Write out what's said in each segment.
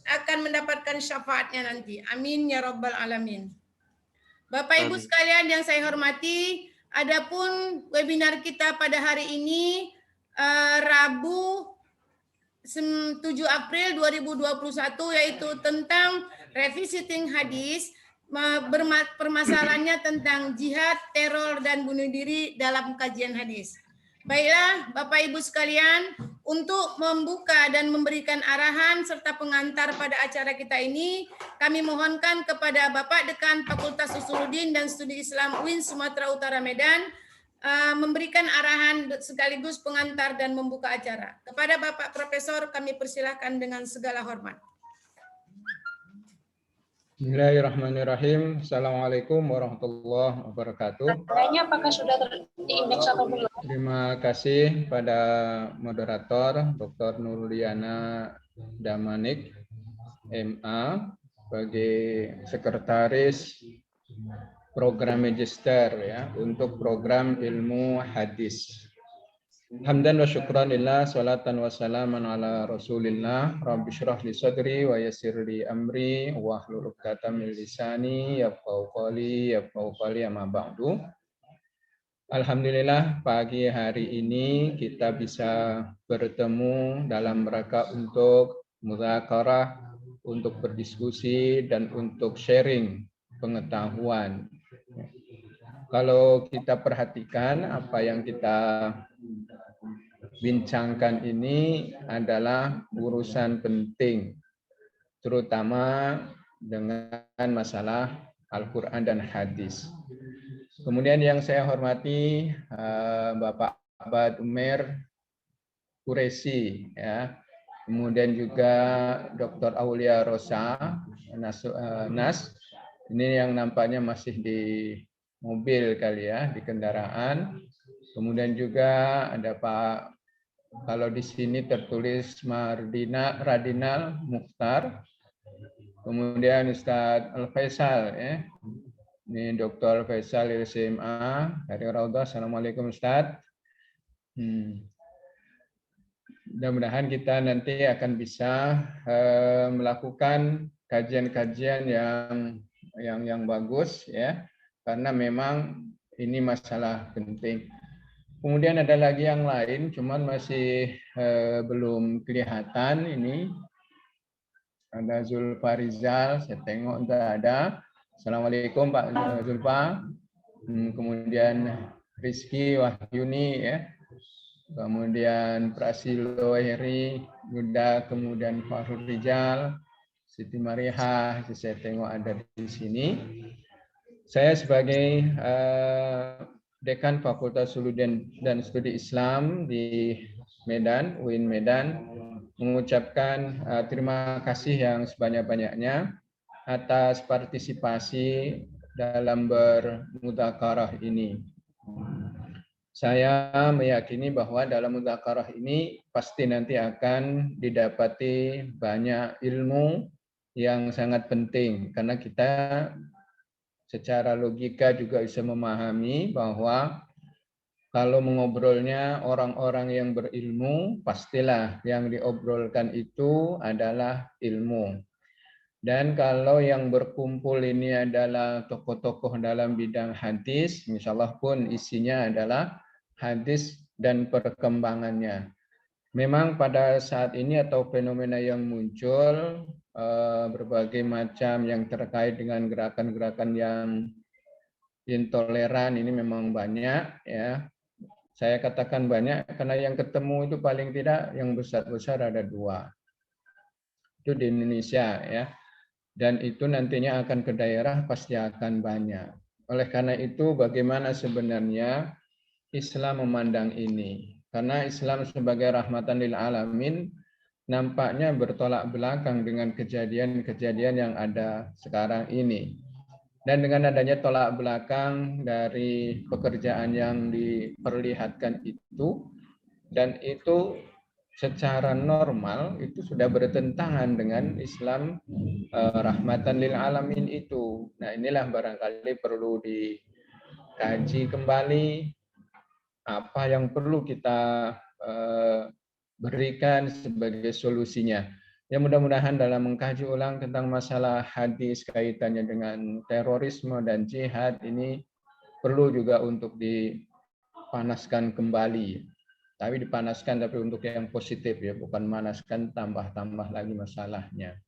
akan mendapatkan syafaatnya nanti. Amin ya rabbal alamin. Bapak Ibu Amin. sekalian yang saya hormati, adapun webinar kita pada hari ini Rabu 7 April 2021 yaitu tentang revisiting hadis, permasalahannya tentang jihad, teror, dan bunuh diri dalam kajian hadis. Baiklah Bapak Ibu sekalian, untuk membuka dan memberikan arahan serta pengantar pada acara kita ini, kami mohonkan kepada Bapak Dekan Fakultas Usuluddin dan Studi Islam UIN Sumatera Utara Medan memberikan arahan sekaligus pengantar dan membuka acara. Kepada Bapak Profesor kami persilahkan dengan segala hormat. Bismillahirrahmanirrahim. Assalamualaikum warahmatullahi wabarakatuh. Kayaknya apakah sudah terindeks atau belum? Terima kasih pada moderator Dr. Nurliana Damanik, MA, sebagai sekretaris program magister ya untuk program ilmu hadis. Hamdan wa syukran lillah, salatan wa salaman ala rasulillah, rabbi syrah li sadri wa yassir li amri, wa hlul 'uqdatam min lisani yafqahu qawli amma ba'du. Alhamdulillah pagi hari ini kita bisa bertemu dalam rangka untuk mudzakarah, untuk berdiskusi dan untuk sharing pengetahuan. Kalau kita perhatikan apa yang kita bincangkan ini adalah urusan penting, terutama dengan masalah Al-Quran dan hadis. Kemudian yang saya hormati Bapak Abad Umer Quresi, ya. Kemudian juga Dr. Aulia Rosa Nas, ini yang nampaknya masih di mobil kali ya, di kendaraan. Kemudian juga ada Pak, kalau di sini tertulis Radinal Mukhtar. Kemudian Ustadz Al-Faisal, ya. Ini Dr. Faisal LCMA dari Raudhah. Assalamualaikum Ustadz. Mudah-mudahan kita nanti akan bisa melakukan kajian-kajian yang bagus ya, karena memang ini masalah penting. Kemudian ada lagi yang lain, cuman masih belum kelihatan ini. Ada Zulfa Rizal, saya tengok entah ada. Assalamualaikum Pak Zulfa. Kemudian Rizky Wahyuni ya. Kemudian Prasilo Heri, Yuda, kemudian Fahrul Rijal, Siti Mariha, saya tengok ada di sini. Saya sebagai Dekan Fakultas Usuluddin dan Studi Islam di Medan, UIN Medan, mengucapkan terima kasih yang sebanyak-banyaknya atas partisipasi dalam bermudzakarah ini. Saya meyakini bahwa dalam mudzakarah ini pasti nanti akan didapati banyak ilmu yang sangat penting, karena kita secara logika juga bisa memahami bahwa kalau mengobrolnya orang-orang yang berilmu, pastilah yang diobrolkan itu adalah ilmu. Dan kalau yang berkumpul ini adalah tokoh-tokoh dalam bidang hadis, insyaallah pun isinya adalah hadis dan perkembangannya. Memang pada saat ini atau fenomena yang muncul berbagai macam yang terkait dengan gerakan-gerakan yang intoleran ini memang banyak ya. Saya katakan banyak karena yang ketemu itu paling tidak yang besar-besar ada 2. Itu di Indonesia ya. Dan itu nantinya akan ke daerah pasti akan banyak. Oleh karena itu bagaimana sebenarnya Islam memandang ini? Karena Islam sebagai rahmatan lil alamin nampaknya bertolak belakang dengan kejadian-kejadian yang ada sekarang ini. Dan dengan adanya tolak belakang dari pekerjaan yang diperlihatkan itu, dan itu secara normal itu sudah bertentangan dengan Islam rahmatan lil alamin itu. Nah inilah barangkali perlu dikaji kembali apa yang perlu kita berikan sebagai solusinya. Ya mudah-mudahan dalam mengkaji ulang tentang masalah hadis kaitannya dengan terorisme dan jihad ini perlu juga untuk dipanaskan kembali. Tapi dipanaskan tapi untuk yang positif ya, bukan manaskan tambah-tambah lagi masalahnya.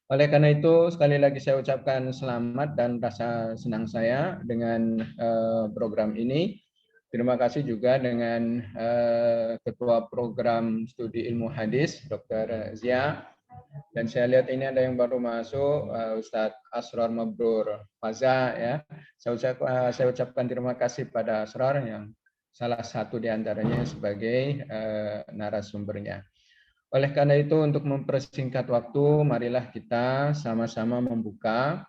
Oleh karena itu sekali lagi saya ucapkan selamat dan rasa senang saya dengan program ini. Terima kasih juga dengan Ketua Program Studi Ilmu Hadis, Dr. Zia. Dan saya lihat ini ada yang baru masuk, Ustadz Asrar Mabrur Faza. Ya. Saya ucapkan terima kasih pada Asrar yang salah satu di antaranya sebagai narasumbernya. Oleh karena itu, untuk mempersingkat waktu, marilah kita sama-sama membuka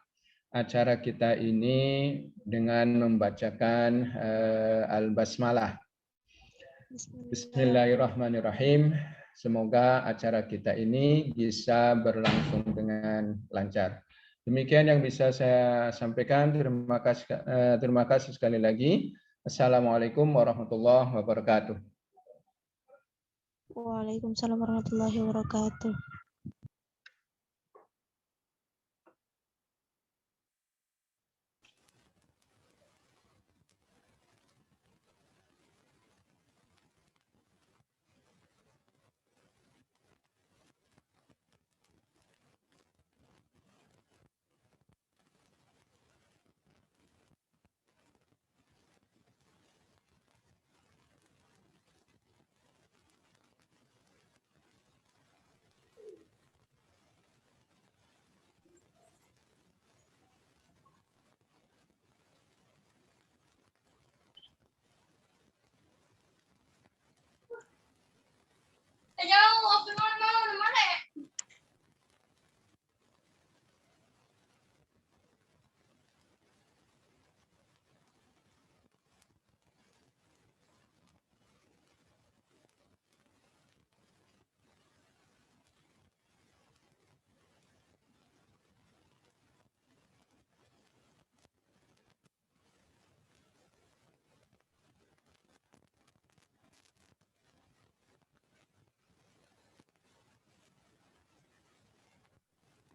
acara kita ini dengan membacakan Al-Basmalah. Bismillahirrahmanirrahim. Semoga acara kita ini bisa berlangsung dengan lancar. Demikian yang bisa saya sampaikan. Terima kasih sekali lagi. Assalamualaikum warahmatullahi wabarakatuh. Waalaikumsalam warahmatullahi wabarakatuh.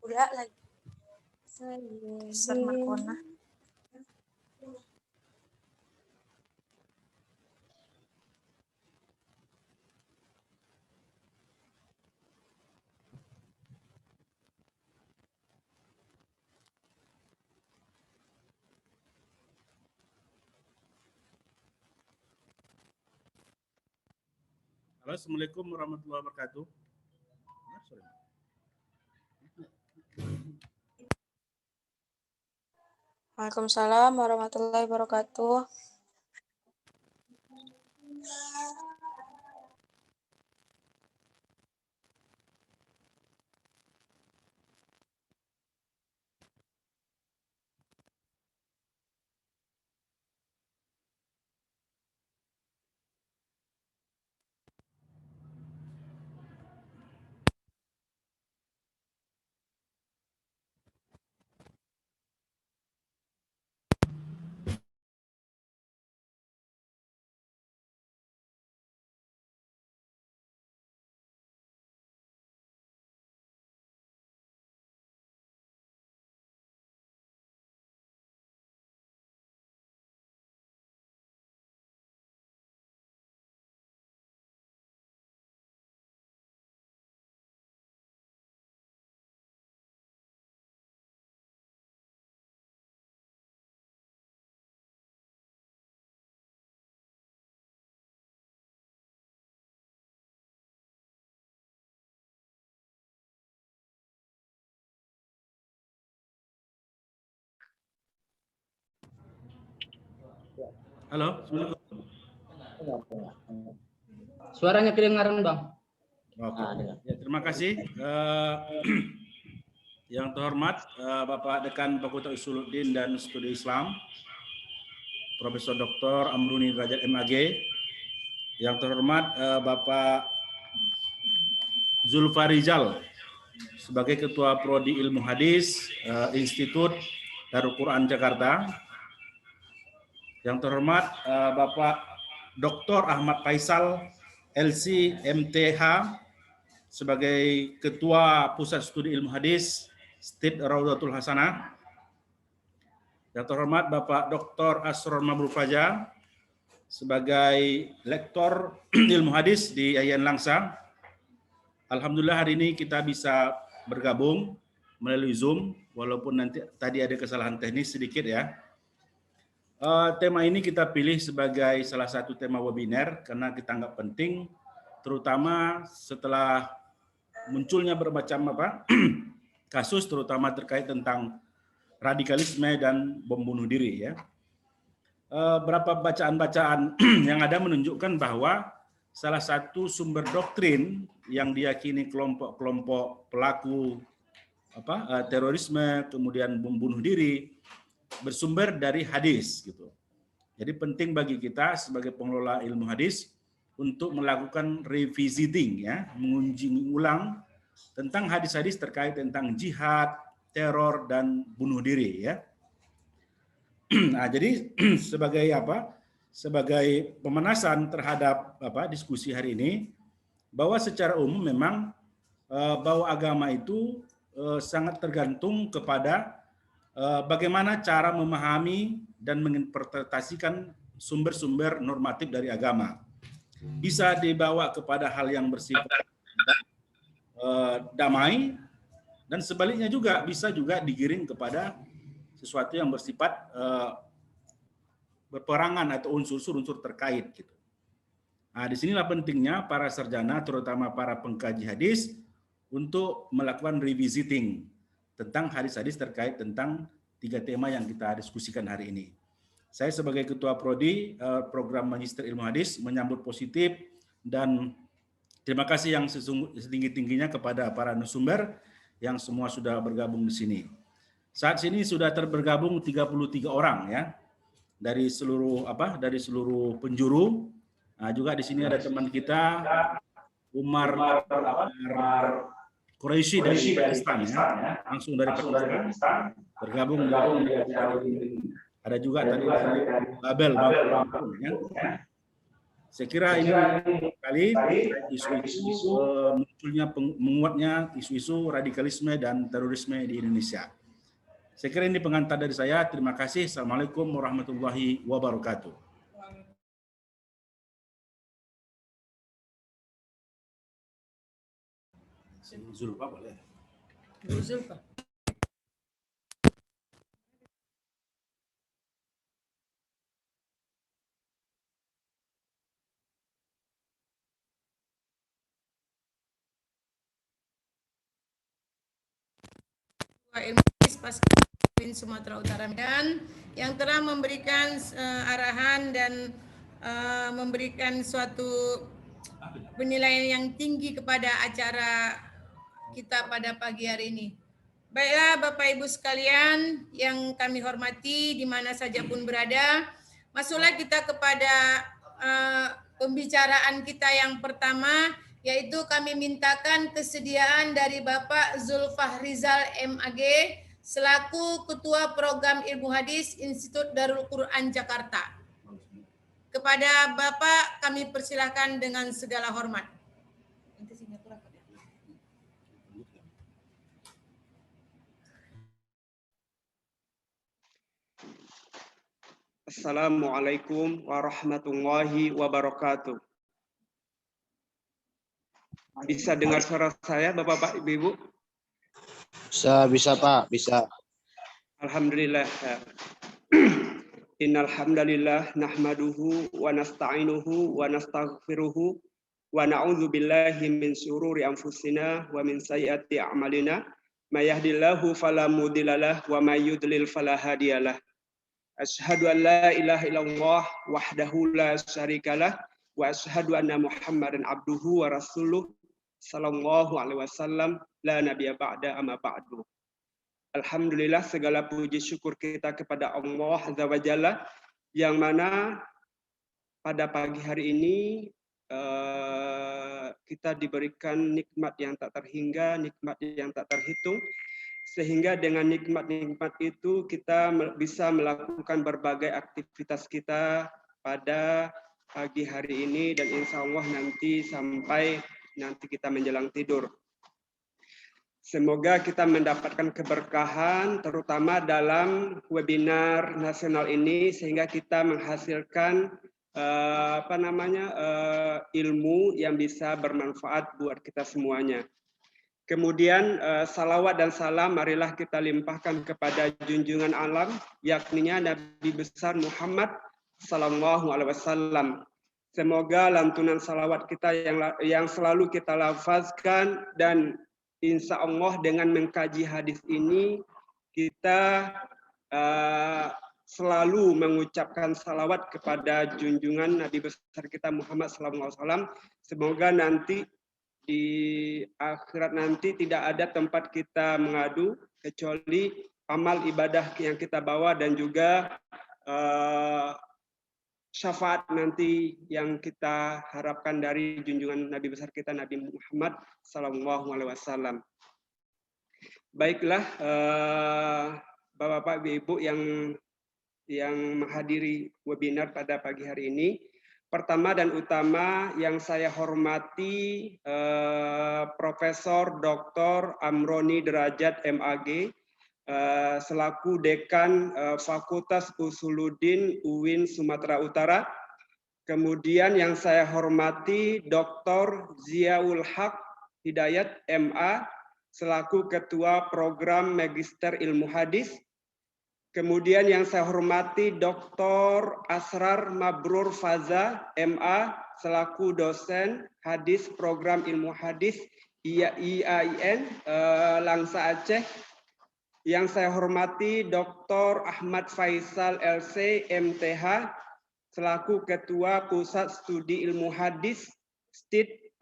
Udah lagi. Markona. Halo, Assalamualaikum warahmatullahi wabarakatuh. Waalaikumsalam warahmatullahi wabarakatuh. Halo, Assalamualaikum. Suaranya kedengaran, Bang. Oke. Ya, terima kasih. Yang terhormat Bapak Dekan Fakultas Usuluddin dan Studi Islam, Profesor Dr. Amruni Derajat MAG. Yang terhormat Bapak Zulfarizal sebagai Ketua Prodi Ilmu Hadis Institut Darul Quran Jakarta. Yang terhormat Bapak Dr. Ahmad Faisal LC MTH sebagai Ketua Pusat Studi Ilmu Hadis Stid Raudatul Hasanah. Yang terhormat Bapak Dr. Asror Mabrur Fajar sebagai Lektor Ilmu Hadis di Yayan Langsa. Alhamdulillah hari ini kita bisa bergabung melalui Zoom, walaupun nanti tadi ada kesalahan teknis sedikit ya. Tema ini kita pilih sebagai salah satu tema webinar karena kita anggap penting, terutama setelah munculnya bermacam kasus, terutama terkait tentang radikalisme dan bom bunuh diri ya. Berapa bacaan-bacaan yang ada menunjukkan bahwa salah satu sumber doktrin yang diyakini kelompok-kelompok pelaku terorisme kemudian bom bunuh diri bersumber dari hadis gitu. Jadi penting bagi kita sebagai pengelola ilmu hadis untuk melakukan revisiting ya, mengunjungi ulang tentang hadis-hadis terkait tentang jihad, teror dan bunuh diri ya. Nah, jadi sebagai sebagai pemanasan terhadap diskusi hari ini, bahwa secara umum memang bahwa agama itu sangat tergantung kepada bagaimana cara memahami dan menginterpretasikan sumber-sumber normatif dari agama. Bisa dibawa kepada hal yang bersifat damai, dan sebaliknya juga bisa juga digiring kepada sesuatu yang bersifat berperangan atau unsur-unsur terkait gitu. Nah, disinilah pentingnya para sarjana, terutama para pengkaji hadis, untuk melakukan revisiting tentang hadis-hadis terkait tentang 3 tema yang kita diskusikan hari ini. Saya sebagai Ketua Prodi Program Magister Ilmu Hadis menyambut positif dan terima kasih yang setinggi-tingginya kepada para narasumber yang semua sudah bergabung di sini. Saat ini sudah bergabung 33 orang ya dari seluruh penjuru. Nah, juga di sini ada teman kita Umar Quraisy dari Pakistan ya, langsung dari Pakistan bergabung. Ada juga tadi Babel ya. Saya kira ini kali isu-isu munculnya menguatnya isu-isu radikalisme dan terorisme di Indonesia. Saya kira ini pengantar dari saya. Terima kasih. Assalamualaikum warahmatullahi wabarakatuh. Zulfa boleh. Zulfa. Ilmu Hadis Paskin Sumatera Utara dan yang telah memberikan arahan dan memberikan suatu penilaian yang tinggi kepada acara kita pada pagi hari ini. Baiklah Bapak Ibu sekalian yang kami hormati di mana saja pun berada, masuklah kita kepada pembicaraan kita yang pertama, yaitu kami mintakan kesediaan dari Bapak Zulfahrizal MAG selaku Ketua Program Ilmu Hadis Institut Darul Quran Jakarta. Kepada Bapak kami persilakan dengan segala hormat. Assalamualaikum warahmatullahi wabarakatuh. Bisa dengar suara saya, Bapak, Ibu? Bisa Pak, bisa. Alhamdulillah. Innal hamdalillah nahmaduhu wa nasta'inuhu wa nastaghfiruhu wa na'udzu billahi min syururi anfusina wa min sayyiati a'malina. May yahdihillahu fala mudhillalah wa may yudlil fala hadiyalah. Asyhadu an la ilaha illallah wahdahu la syarikalah wa asyhadu anna Muhammadan abduhu wa rasuluh sallallahu alaihi wasallam la nabiyya ba'da amma ba'du. Alhamdulillah, segala puji syukur kita kepada Allah Azza wa Jalla yang mana pada pagi hari ini kita diberikan nikmat yang tak terhingga, nikmat yang tak terhitung, sehingga dengan nikmat-nikmat itu kita bisa melakukan berbagai aktivitas kita pada pagi hari ini dan insya Allah nanti sampai nanti kita menjelang tidur. Semoga kita mendapatkan keberkahan terutama dalam webinar nasional ini sehingga kita menghasilkan ilmu yang bisa bermanfaat buat kita semuanya. Kemudian salawat dan salam marilah kita limpahkan kepada junjungan alam yakninya Nabi besar Muhammad sallallahu alaihi wasallam. Semoga lantunan salawat kita yang selalu kita lafazkan dan insya Allah dengan mengkaji hadis ini kita selalu mengucapkan salawat kepada junjungan Nabi besar kita Muhammad SAW. Semoga nanti di akhirat nanti tidak ada tempat kita mengadu kecuali amal ibadah yang kita bawa dan juga syafaat nanti yang kita harapkan dari junjungan Nabi besar kita Nabi Muhammad SAW. Baiklah, Bapak-bapak, Ibu yang menghadiri webinar pada pagi hari ini. Pertama dan utama yang saya hormati Profesor Dr. Amroni Derajat MAG selaku Dekan Fakultas Usuluddin UIN Sumatera Utara. Kemudian yang saya hormati Dr. Ziaul Haq Hidayat MA selaku Ketua Program Magister Ilmu Hadis. Kemudian yang saya hormati Dr. Asrar Mabrur Faza MA selaku Dosen Hadis Program Ilmu Hadis IAIN Langsa Aceh. Yang saya hormati Dr. Ahmad Faisal LC MTH selaku Ketua Pusat Studi Ilmu Hadis STID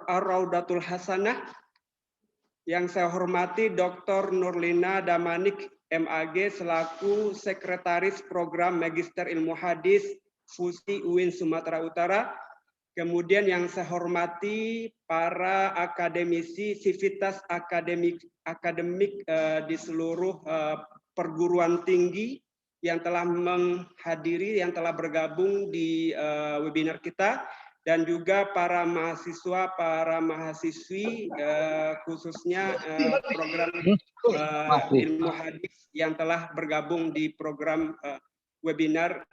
Ar-Raudatul Hasanah. Yang saya hormati Dr. Nurlina Damanik MAG selaku Sekretaris Program Magister Ilmu Hadis FUSI UIN Sumatera Utara. Kemudian yang saya hormati para akademisi sivitas akademik di seluruh perguruan tinggi yang telah menghadiri, yang telah bergabung di webinar kita, dan juga para mahasiswa, para mahasiswi khususnya program ilmu hadis yang telah bergabung di program webinar.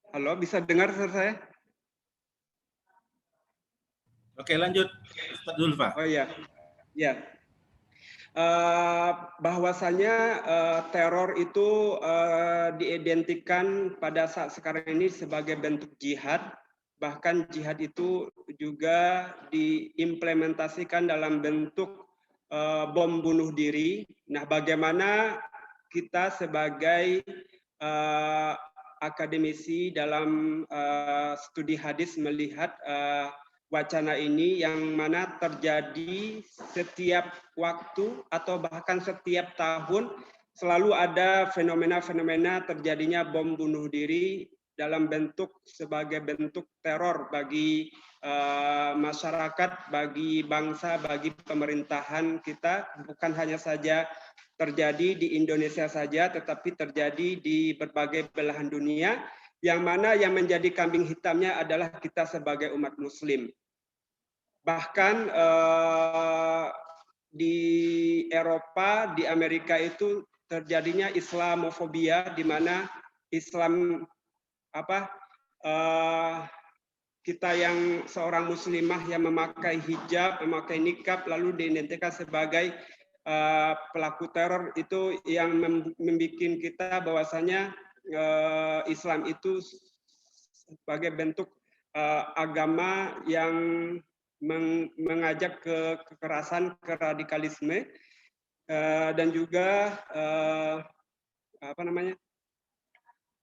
Halo, bisa dengar saya? Oke, lanjut, Ustaz Zulfa. Oh iya, ya. Bahwasanya teror itu diidentikan pada saat sekarang ini sebagai bentuk jihad. Bahkan jihad itu juga diimplementasikan dalam bentuk bom bunuh diri. Nah, bagaimana kita sebagai akademisi dalam studi hadis melihat wacana ini yang mana terjadi setiap waktu atau bahkan setiap tahun selalu ada fenomena-fenomena terjadinya bom bunuh diri dalam bentuk sebagai bentuk teror bagi masyarakat, bagi bangsa, bagi pemerintahan kita, bukan hanya saja terjadi di Indonesia saja, tetapi terjadi di berbagai belahan dunia, yang mana yang menjadi kambing hitamnya adalah kita sebagai umat Muslim. Bahkan di Eropa, di Amerika itu terjadinya Islamofobia, di mana Islam kita yang seorang Muslimah yang memakai hijab, memakai nikab, lalu diidentikan sebagai pelaku teror, itu yang membuat kita bahwasanya Islam itu sebagai bentuk agama yang mengajak ke kekerasan, ke radikalisme, dan juga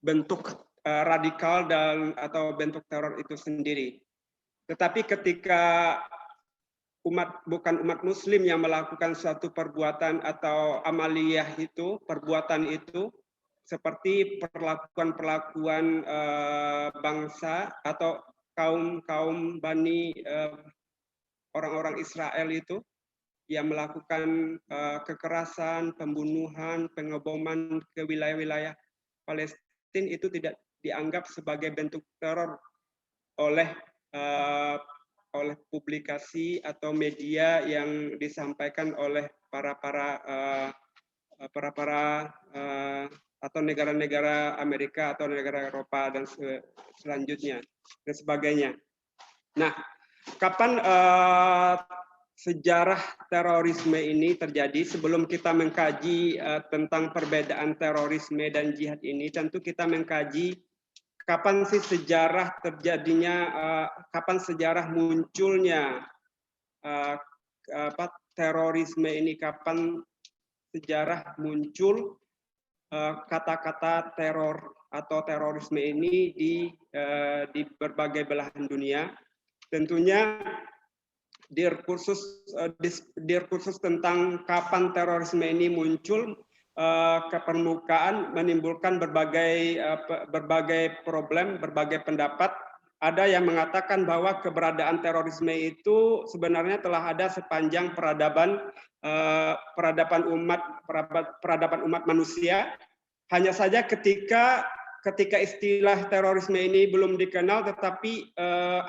bentuk radikal atau bentuk teror itu sendiri. Tetapi ketika bukan umat Muslim yang melakukan suatu perbuatan atau amaliyah itu, perbuatan itu, seperti perlakuan-perlakuan bangsa atau kaum Bani orang-orang Israel itu yang melakukan kekerasan, pembunuhan, pengeboman ke wilayah-wilayah Palestina itu tidak dianggap sebagai bentuk teror oleh publikasi atau media yang disampaikan oleh para atau negara-negara Amerika atau negara Eropa dan selanjutnya dan sebagainya. Nah, kapan sejarah terorisme ini terjadi? Sebelum kita mengkaji tentang perbedaan terorisme dan jihad ini, tentu kita mengkaji kapan sih sejarah terjadinya, kapan sejarah munculnya terorisme ini, kapan sejarah muncul kata-kata teror atau terorisme ini di berbagai belahan dunia. Tentunya diskursus tentang kapan terorisme ini muncul ke permukaan menimbulkan berbagai problem, berbagai pendapat. Ada yang mengatakan bahwa keberadaan terorisme itu sebenarnya telah ada sepanjang peradaban umat manusia. Hanya saja ketika istilah terorisme ini belum dikenal, tetapi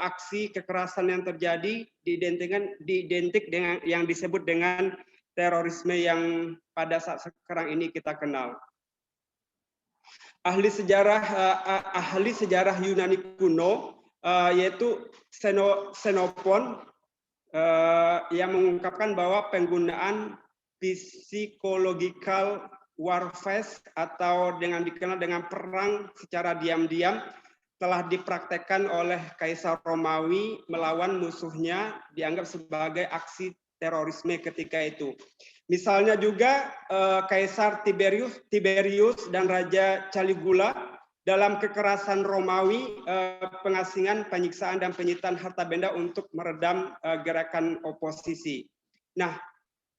aksi kekerasan yang terjadi diidentik dengan yang disebut dengan terorisme yang pada saat sekarang ini kita kenal. Ahli sejarah Yunani kuno yaitu Xenophon yang mengungkapkan bahwa penggunaan psychological warfare atau dikenal dengan perang secara diam-diam telah dipraktekkan oleh Kaisar Romawi melawan musuhnya, dianggap sebagai aksi terorisme ketika itu. Misalnya juga Kaisar Tiberius dan Raja Caligula dalam kekerasan Romawi, pengasingan, penyiksaan, dan penyitaan harta benda untuk meredam gerakan oposisi. Nah,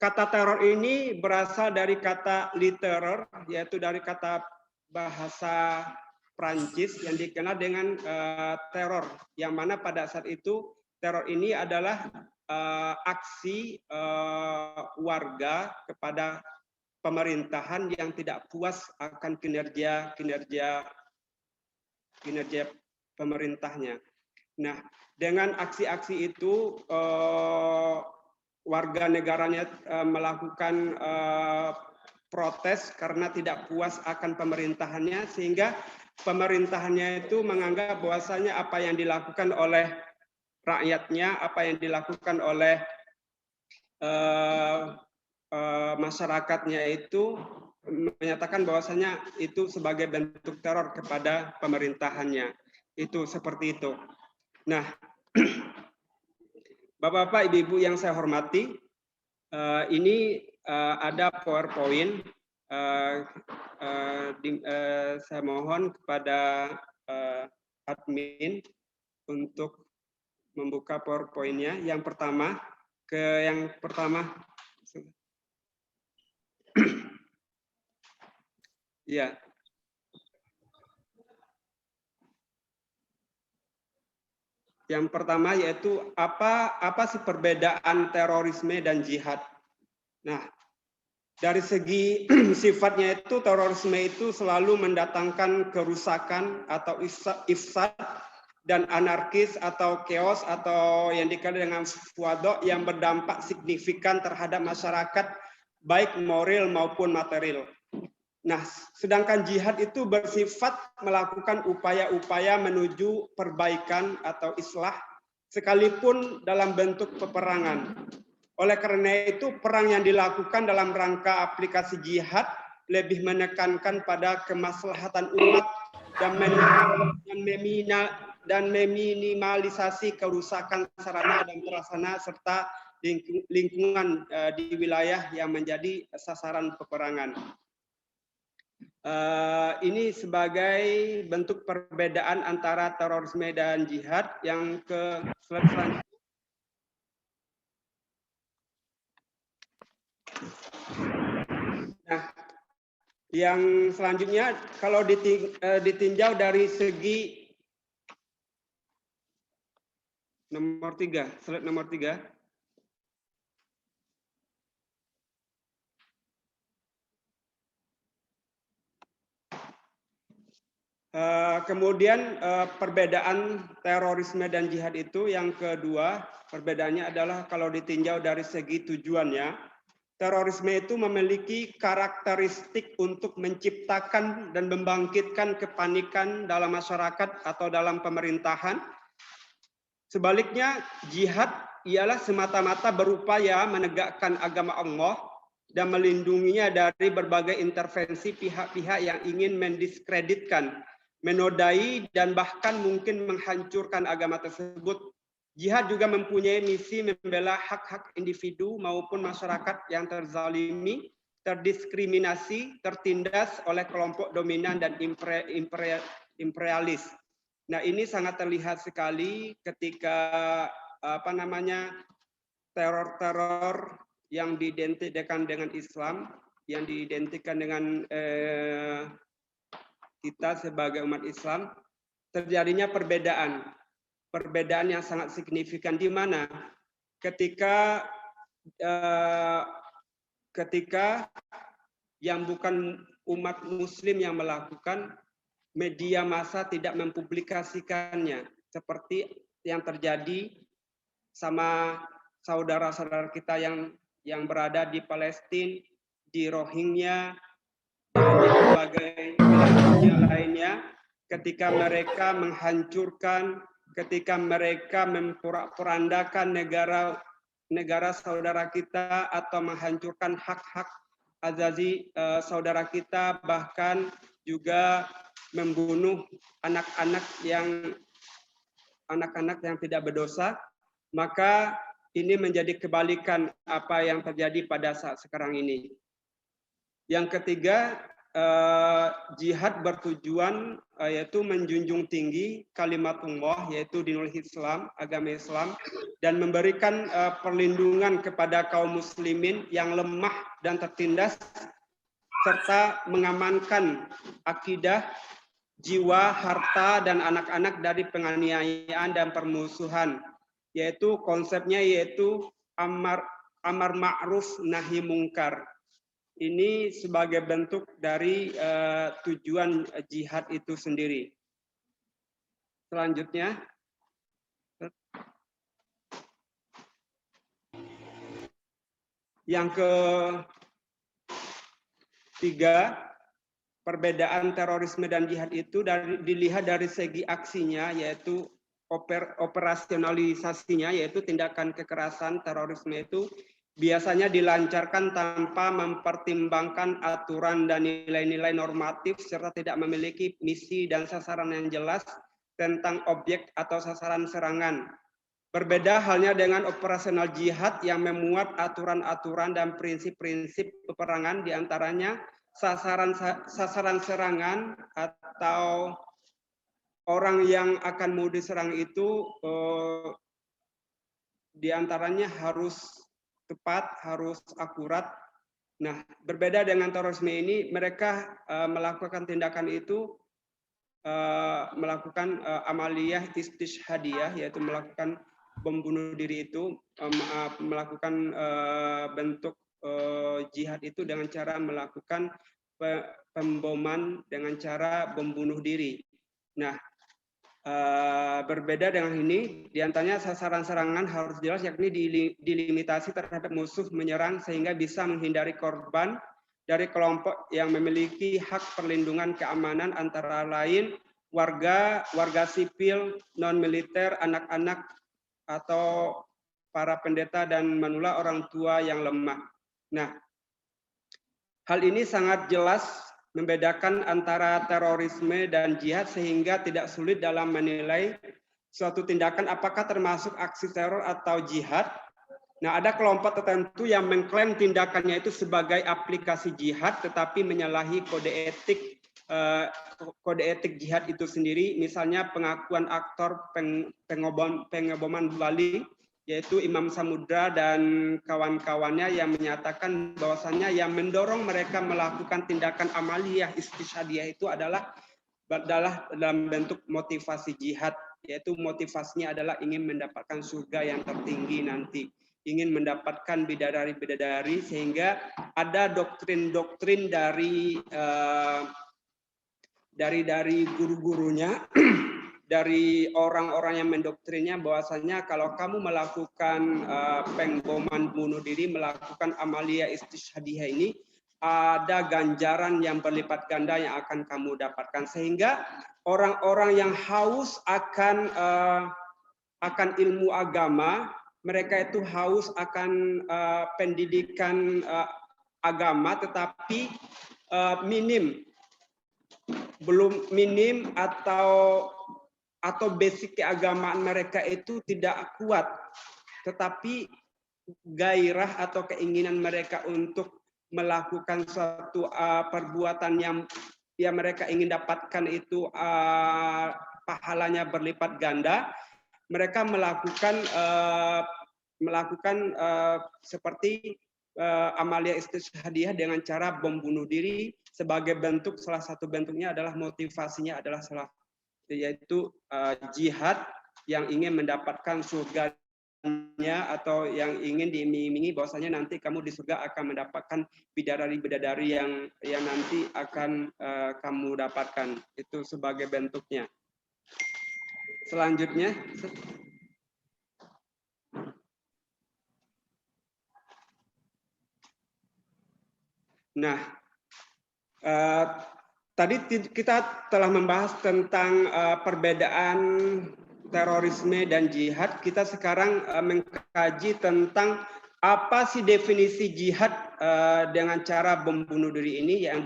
kata teror ini berasal dari kata litterer, yaitu dari kata bahasa Prancis yang dikenal dengan teror, yang mana pada saat itu teror ini adalah aksi warga kepada pemerintahan yang tidak puas akan kinerja pemerintahnya. Nah, dengan aksi-aksi itu warga negaranya melakukan protes karena tidak puas akan pemerintahannya, sehingga pemerintahannya itu menganggap bahwasanya apa yang dilakukan oleh rakyatnya, apa yang dilakukan oleh masyarakatnya itu menyatakan bahwasanya itu sebagai bentuk teror kepada pemerintahannya. Itu seperti itu. Nah, Bapak-bapak, Ibu-ibu yang saya hormati, ini ada PowerPoint. Saya mohon kepada admin untuk membuka PowerPoint-nya. Yang pertama, ya. Yang pertama yaitu apa sih perbedaan terorisme dan jihad. Nah, dari segi sifatnya itu terorisme itu selalu mendatangkan kerusakan atau ifsad dan anarkis atau chaos atau yang dikenal dengan fuado yang berdampak signifikan terhadap masyarakat baik moral maupun material. Nah, sedangkan jihad itu bersifat melakukan upaya-upaya menuju perbaikan atau islah, sekalipun dalam bentuk peperangan. Oleh karena itu, perang yang dilakukan dalam rangka aplikasi jihad lebih menekankan pada kemaslahatan umat dan meminimalisasi kerusakan sarana dan prasarana serta lingkungan di wilayah yang menjadi sasaran peperangan. Ini sebagai bentuk perbedaan antara terorisme dan jihad. Yang ke slide selanjutnya. Nah, Yang selanjutnya kalau ditinjau dari segi nomor 3, slide nomor 3. Kemudian perbedaan terorisme dan jihad itu yang kedua, perbedaannya adalah kalau ditinjau dari segi tujuannya, terorisme itu memiliki karakteristik untuk menciptakan dan membangkitkan kepanikan dalam masyarakat atau dalam pemerintahan. Sebaliknya, jihad ialah semata-mata berupaya menegakkan agama Allah dan melindunginya dari berbagai intervensi pihak-pihak yang ingin mendiskreditkan, menodai, dan bahkan mungkin menghancurkan agama tersebut. Jihad juga mempunyai misi membela hak-hak individu maupun masyarakat yang terzalimi, terdiskriminasi, tertindas oleh kelompok dominan dan imperialis. Nah, ini sangat terlihat sekali ketika teror-teror yang diidentikan dengan Islam, yang diidentikan dengan kita sebagai umat Islam, terjadinya perbedaan yang sangat signifikan, di mana ketika yang bukan umat Muslim yang melakukan, media massa tidak mempublikasikannya, seperti yang terjadi sama saudara-saudara kita yang berada di Palestina, di Rohingya, dan di berbagai lainnya, ketika mereka menghancurkan, ketika mereka memporak-porandakan negara saudara kita atau menghancurkan hak-hak azazi saudara kita, bahkan juga membunuh anak-anak yang tidak berdosa, maka ini menjadi kebalikan apa yang terjadi pada saat sekarang ini. Yang ketiga, jihad bertujuan yaitu menjunjung tinggi kalimatullah, yaitu dinul Islam, agama Islam, dan memberikan perlindungan kepada kaum muslimin yang lemah dan tertindas, serta mengamankan akidah, jiwa, harta, dan anak-anak dari penganiayaan dan permusuhan, yaitu konsepnya yaitu amar ma'ruf nahi mungkar. Ini sebagai bentuk dari tujuan jihad itu sendiri. Selanjutnya, yang ketiga, perbedaan terorisme dan jihad itu dilihat dari segi aksinya, yaitu operasionalisasinya, yaitu tindakan kekerasan terorisme itu biasanya dilancarkan tanpa mempertimbangkan aturan dan nilai-nilai normatif, serta tidak memiliki misi dan sasaran yang jelas tentang objek atau sasaran serangan. Berbeda halnya dengan operasional jihad yang memuat aturan-aturan dan prinsip-prinsip peperangan, diantaranya sasaran serangan atau orang yang akan mau diserang itu diantaranya harus tepat, harus akurat. Nah, berbeda dengan terorisme ini, mereka melakukan tindakan itu, melakukan amaliyah istishhadiyah, yaitu melakukan bom bunuh diri itu, melakukan bentuk jihad itu dengan cara melakukan pemboman dengan cara bom bunuh diri. Nah, berbeda dengan ini, diantaranya sasaran serangan harus jelas, yakni dilimitasi terhadap musuh menyerang sehingga bisa menghindari korban dari kelompok yang memiliki hak perlindungan keamanan, antara lain warga sipil, non-militer, anak-anak, atau para pendeta dan manula orang tua yang lemah. Nah, hal ini sangat jelas membedakan antara terorisme dan jihad, sehingga tidak sulit dalam menilai suatu tindakan apakah termasuk aksi teror atau jihad. Nah, ada kelompok tertentu yang mengklaim tindakannya itu sebagai aplikasi jihad, tetapi menyalahi kode etik jihad itu sendiri. Misalnya pengakuan aktor pengeboman Bali yaitu Imam Samudra dan kawan-kawannya yang menyatakan bahwasannya yang mendorong mereka melakukan tindakan amaliyah istishhadiyah itu adalah dalam bentuk motivasi jihad, yaitu motivasinya adalah ingin mendapatkan surga yang tertinggi nanti, ingin mendapatkan bidadari-bidadari, sehingga ada doktrin-doktrin dari guru-gurunya, dari orang-orang yang mendoktrinnya bahwasanya kalau kamu melakukan pengboman bunuh diri, melakukan amaliyah istishhadiyah ini, ada ganjaran yang berlipat ganda yang akan kamu dapatkan, sehingga orang-orang yang haus akan ilmu agama, mereka itu haus akan pendidikan agama, tetapi belum minim atau basic keagamaan mereka itu tidak kuat, tetapi gairah atau keinginan mereka untuk melakukan suatu perbuatan yang mereka ingin dapatkan itu pahalanya berlipat ganda, mereka melakukan seperti amaliyah istishhadiyah dengan cara bom bunuh diri, sebagai bentuk, salah satu bentuknya adalah motivasinya adalah yaitu jihad yang ingin mendapatkan surga atau yang ingin diiming-imingi bahwasanya nanti kamu di surga akan mendapatkan bidadari-bidadari yang nanti akan kamu dapatkan, itu sebagai bentuknya. Selanjutnya, nah tadi kita telah membahas tentang perbedaan terorisme dan jihad. Kita sekarang mengkaji tentang apa sih definisi jihad dengan cara bom bunuh diri ini yang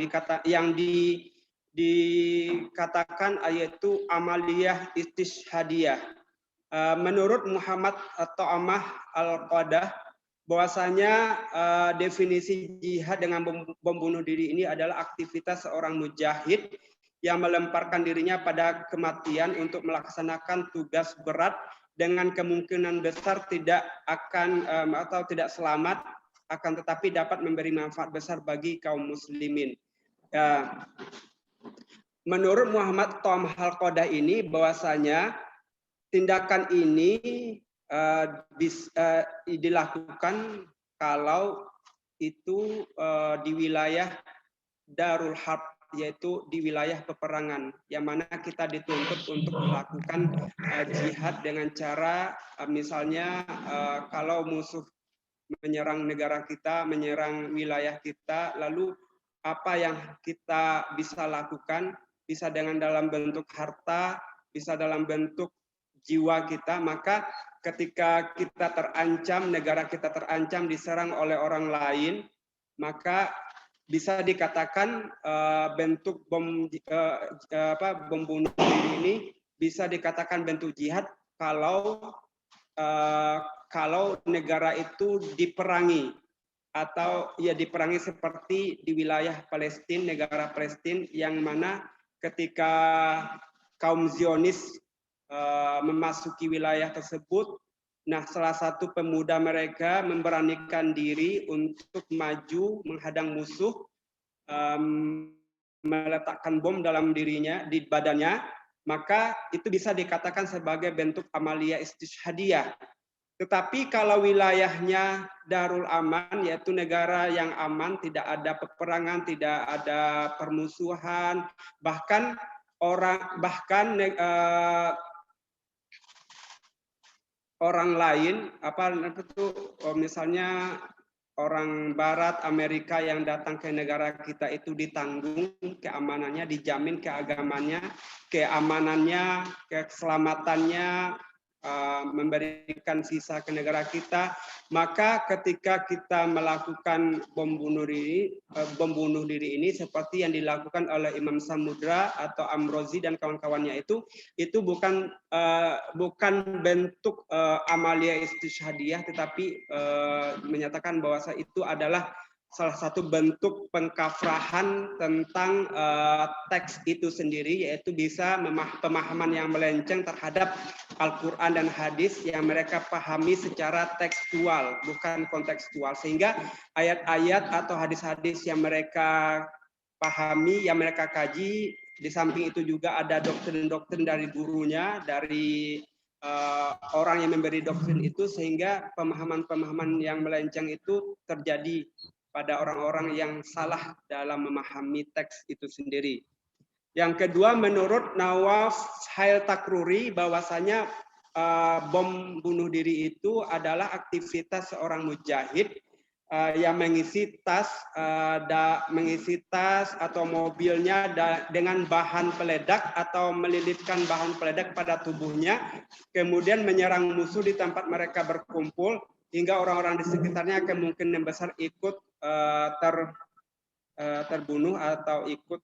dikatakan yaitu amaliyah istishhadiyah. Menurut Muhammad Ta'amah Al-Qadah, bahwasanya definisi jihad dengan bom bunuh diri ini adalah aktivitas seorang mujahid yang melemparkan dirinya pada kematian untuk melaksanakan tugas berat dengan kemungkinan besar tidak akan atau tidak selamat, akan tetapi dapat memberi manfaat besar bagi kaum muslimin. Menurut Muhammad Ta'amah Al-Qadah ini, bahwasanya tindakan ini dilakukan kalau itu di wilayah Darul Harb, yaitu di wilayah peperangan, yang mana kita dituntut untuk melakukan jihad dengan cara misalnya kalau musuh menyerang negara kita, menyerang wilayah kita, lalu apa yang kita bisa lakukan, bisa dengan dalam bentuk harta, bisa dalam bentuk jiwa kita, maka ketika kita terancam, negara kita terancam diserang oleh orang lain, maka bisa dikatakan bentuk bom bunuh diri ini bisa dikatakan bentuk jihad kalau negara itu diperangi, atau ya diperangi seperti di wilayah Palestina, negara Palestina, yang mana ketika kaum Zionis memasuki wilayah tersebut, nah salah satu pemuda mereka memberanikan diri untuk maju menghadang musuh, meletakkan bom dalam dirinya, di badannya, maka itu bisa dikatakan sebagai bentuk amaliyah istishhadiyah. Tetapi kalau wilayahnya Darul Aman, yaitu negara yang aman, tidak ada peperangan, tidak ada permusuhan, bahkan orang lain, misalnya orang Barat, Amerika yang datang ke negara kita itu ditanggung keamanannya, dijamin keamanannya, keselamatannya, memberikan visa ke negara kita, maka ketika kita melakukan bom bunuh diri ini seperti yang dilakukan oleh Imam Samudra atau Amrozi dan kawan-kawannya itu bukan bentuk amaliyah istishhadiyah, tetapi menyatakan bahwa itu adalah salah satu bentuk pengkafrahan tentang teks itu sendiri, yaitu bisa pemahaman yang melenceng terhadap Al-Quran dan hadis yang mereka pahami secara tekstual, bukan kontekstual. Sehingga ayat-ayat atau hadis-hadis yang mereka pahami, yang mereka kaji, di samping itu juga ada doktrin-doktrin dari gurunya, dari orang yang memberi doktrin itu, sehingga pemahaman-pemahaman yang melenceng itu terjadi pada orang-orang yang salah dalam memahami teks itu sendiri. Yang kedua, menurut Nawaf Hail Takruri, bahwasanya bom bunuh diri itu adalah aktivitas seorang mujahid yang mengisi tas atau mobilnya dengan bahan peledak atau melilitkan bahan peledak pada tubuhnya, kemudian menyerang musuh di tempat mereka berkumpul, hingga orang-orang di sekitarnya kemungkinan besar ikut terbunuh atau ikut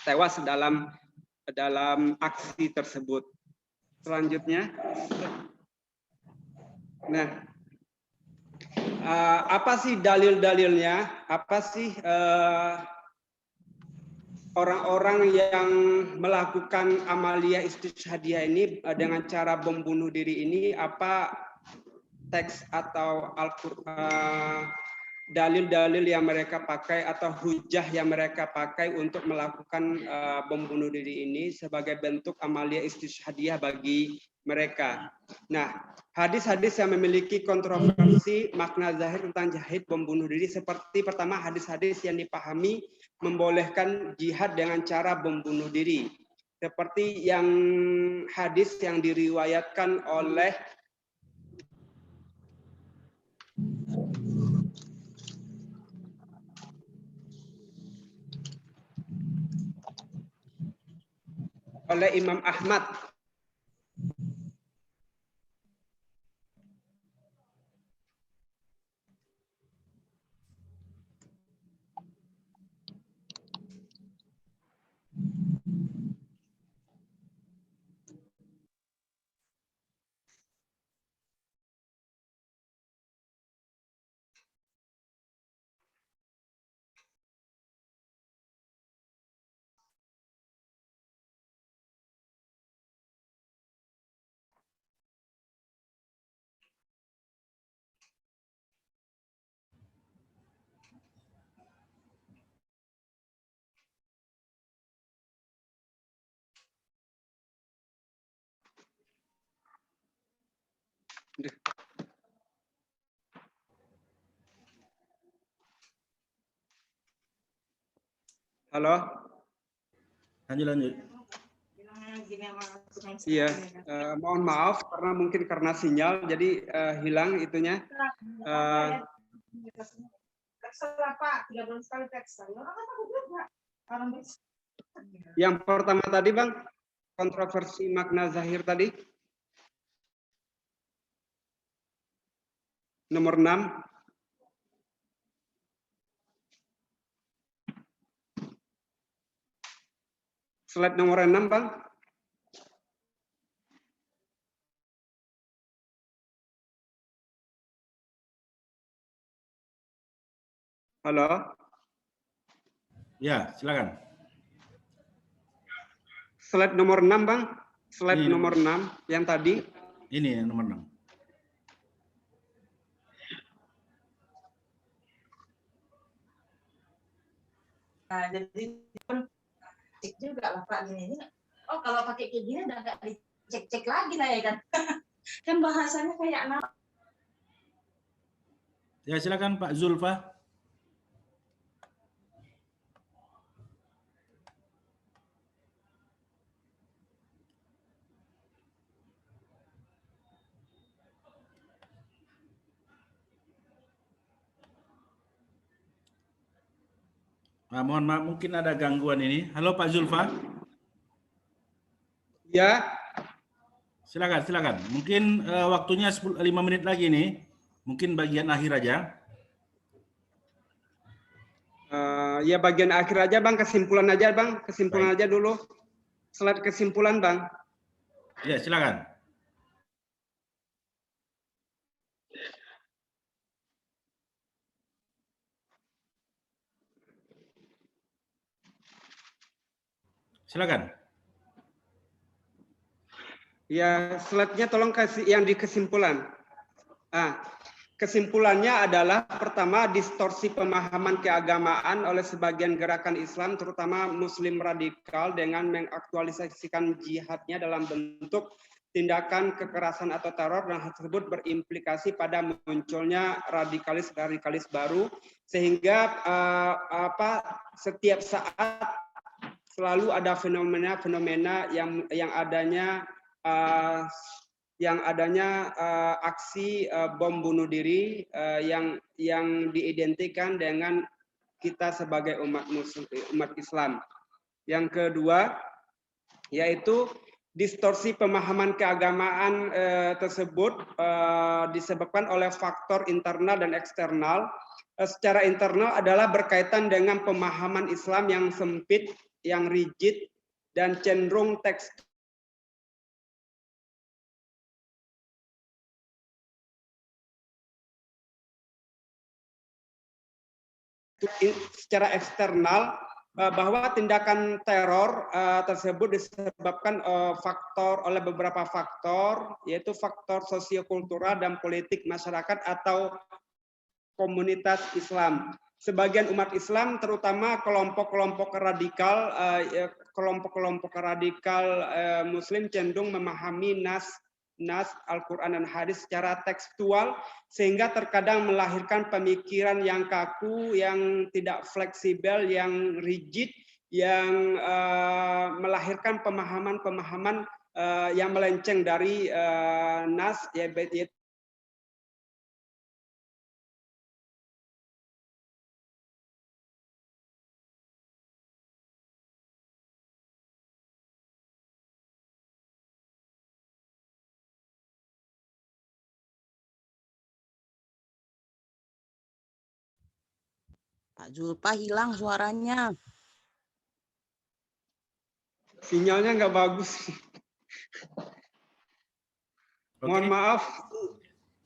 tewas dalam aksi tersebut. Selanjutnya, nah, apa sih dalil-dalilnya? Apa sih orang-orang yang melakukan amaliyah istishhadiyah ini dengan cara bom bunuh diri ini? Apa teks atau Al-Quran, dalil-dalil yang mereka pakai atau hujah yang mereka pakai untuk melakukan bom bunuh diri ini sebagai bentuk amaliyah istishhadiyah bagi mereka? Nah, hadis-hadis yang memiliki kontroversi makna zahir tentang jihad bom bunuh diri, seperti pertama, hadis-hadis yang dipahami membolehkan jihad dengan cara bom bunuh diri, seperti yang hadis yang diriwayatkan oleh Imam Ahmad. Halo. Lanjut. Iya, mohon maaf karena sinyal jadi hilang itunya. Yang pertama tadi, Bang, kontroversi makna zahir tadi. Nomor 6. Slide nomor 6, Bang. Halo. Ya, silakan. Slide nomor 6, Bang. Slide nomor 6 yang tadi. Ini yang nomor 6. Nah, jadi cek juga lah Pak ini. Oh, kalau pakai kayak gini udah nggak dicek-cek lagi lah ya kan? Kan bahasanya kayak anak. Ya, silakan Pak Zulfa. Mohon maaf, mungkin ada gangguan ini. Halo Pak Zulfa. Ya. Silakan. Mungkin waktunya 5 menit lagi nih. Mungkin bagian akhir aja. Ya bagian akhir aja, Bang. Kesimpulan aja, Bang. Kesimpulan aja dulu. Slide kesimpulan, Bang. Ya, silakan. Silakan. Ya, slide-nya tolong kasih yang di kesimpulan. Kesimpulannya adalah pertama, distorsi pemahaman keagamaan oleh sebagian gerakan Islam, terutama Muslim radikal, dengan mengaktualisasikan jihadnya dalam bentuk tindakan kekerasan atau teror, dan hal tersebut berimplikasi pada munculnya radikalis baru, sehingga setiap saat selalu ada fenomena yang adanya aksi bom bunuh diri yang diidentikan dengan kita sebagai umat Islam. Yang kedua, yaitu distorsi pemahaman keagamaan tersebut disebabkan oleh faktor internal dan eksternal. Secara internal adalah berkaitan dengan pemahaman Islam yang sempit, yang rigid, dan cenderung teks secara eksternal, bahwa tindakan teror tersebut disebabkan oleh beberapa faktor, yaitu faktor sosiokultural dan politik masyarakat atau komunitas Islam. Sebagian umat Islam, terutama kelompok-kelompok radikal Muslim, cenderung memahami nas Al-Quran dan hadis secara tekstual, sehingga terkadang melahirkan pemikiran yang kaku, yang tidak fleksibel, yang rigid, yang melahirkan pemahaman-pemahaman yang melenceng dari nas, yaitu Pak Zulfa hilang suaranya. sinyalnya nggak bagus. Mohon maaf,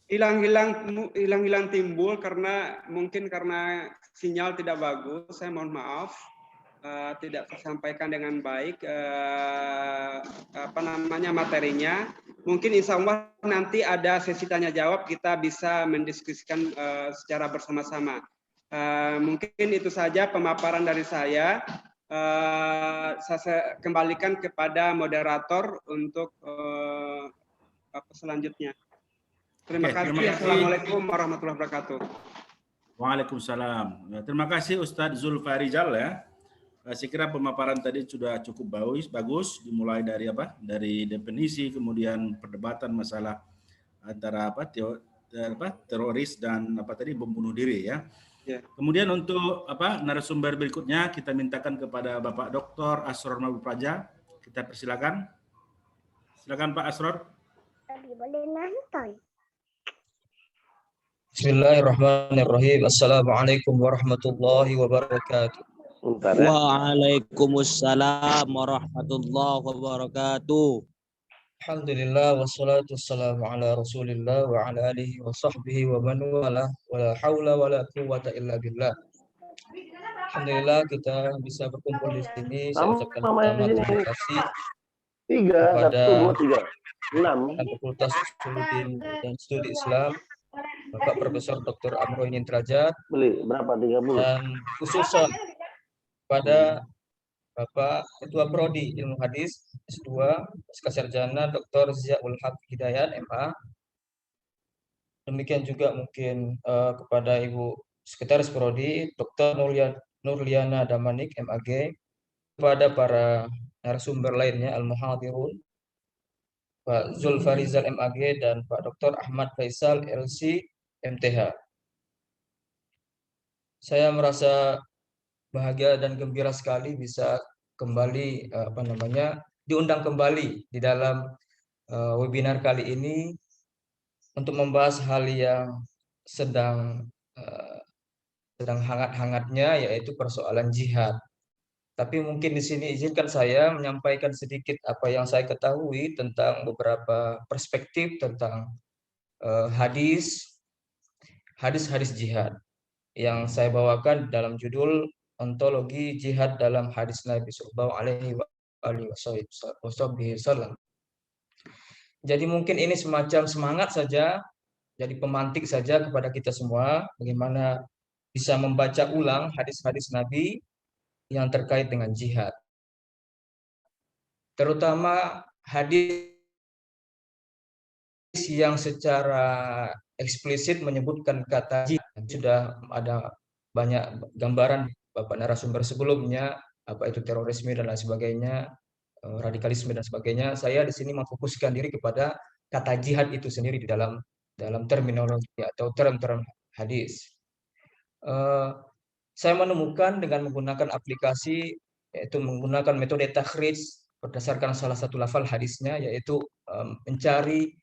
hilang timbul karena sinyal tidak bagus. Saya mohon maaf, tidak tersampaikan dengan baik materinya. Mungkin insya Allah nanti ada sesi tanya jawab, kita bisa mendiskusikan secara bersama-sama. Mungkin itu saja pemaparan dari saya. Saya kembalikan kepada moderator untuk selanjutnya. Terima kasih. Assalamualaikum warahmatullahi wabarakatuh. Waalaikumsalam. Terima kasih Ustadz Zulfa Rizal ya. Saya kira pemaparan tadi sudah cukup bagus, dimulai dari dari definisi, kemudian perdebatan masalah antara teroris dan bom bunuh diri ya. Kemudian untuk narasumber berikutnya kita mintakan kepada Bapak Dr. Asror Mabul Praja. Kita persilakan. Silakan Pak Asror. Bismillahirrahmanirrahim. Assalamualaikum warahmatullahi wabarakatuh. Waalaikumsalam warahmatullahi wabarakatuh. Alhamdulillah wassalatu wassalamu ala Rasulillah wa ala alihi wa sahbihi wa man wala wala haula wala quwwata illa billah. Alhamdulillah kita bisa berkumpul di sini. Saya ucapkan pertama terima kasih kepada Fakultas Usuluddin dan Studi Islam Bapak Profesor Dr. Amroin Intrajat dan khususnya pada Bapak Ketua Prodi Ilmu Hadis S2 Pasca Sarjana Dr. Ziaul Haq Hidayat MA. Demikian juga mungkin kepada Ibu Sekretaris Prodi Dr. Nurliana Damanik MAG, kepada para narasumber lainnya Al-Muhadirun, Pak Zulfa Rizal MAG dan Pak Dr. Ahmad Faisal LC MTH. Saya merasa bahagia dan gembira sekali bisa kembali diundang kembali di dalam webinar kali ini untuk membahas hal yang sedang hangat-hangatnya, yaitu persoalan jihad. Tapi mungkin di sini izinkan saya menyampaikan sedikit apa yang saya ketahui tentang beberapa perspektif tentang hadis jihad yang saya bawakan dalam judul Ontologi Jihad dalam Hadis Nabi Sallallahu Alaihi alihi wasallam. Jadi mungkin ini semacam semangat saja, jadi pemantik saja kepada kita semua bagaimana bisa membaca ulang hadis-hadis Nabi yang terkait dengan jihad. Terutama hadis yang secara eksplisit menyebutkan kata jihad. Sudah ada banyak gambaran Bapak narasumber sebelumnya, apa itu terorisme dan lain sebagainya, radikalisme dan sebagainya. Saya di sini memfokuskan diri kepada kata jihad itu sendiri di dalam terminologi atau term-term hadis. Saya menemukan dengan menggunakan aplikasi, yaitu menggunakan metode takhrij berdasarkan salah satu lafal hadisnya, yaitu mencari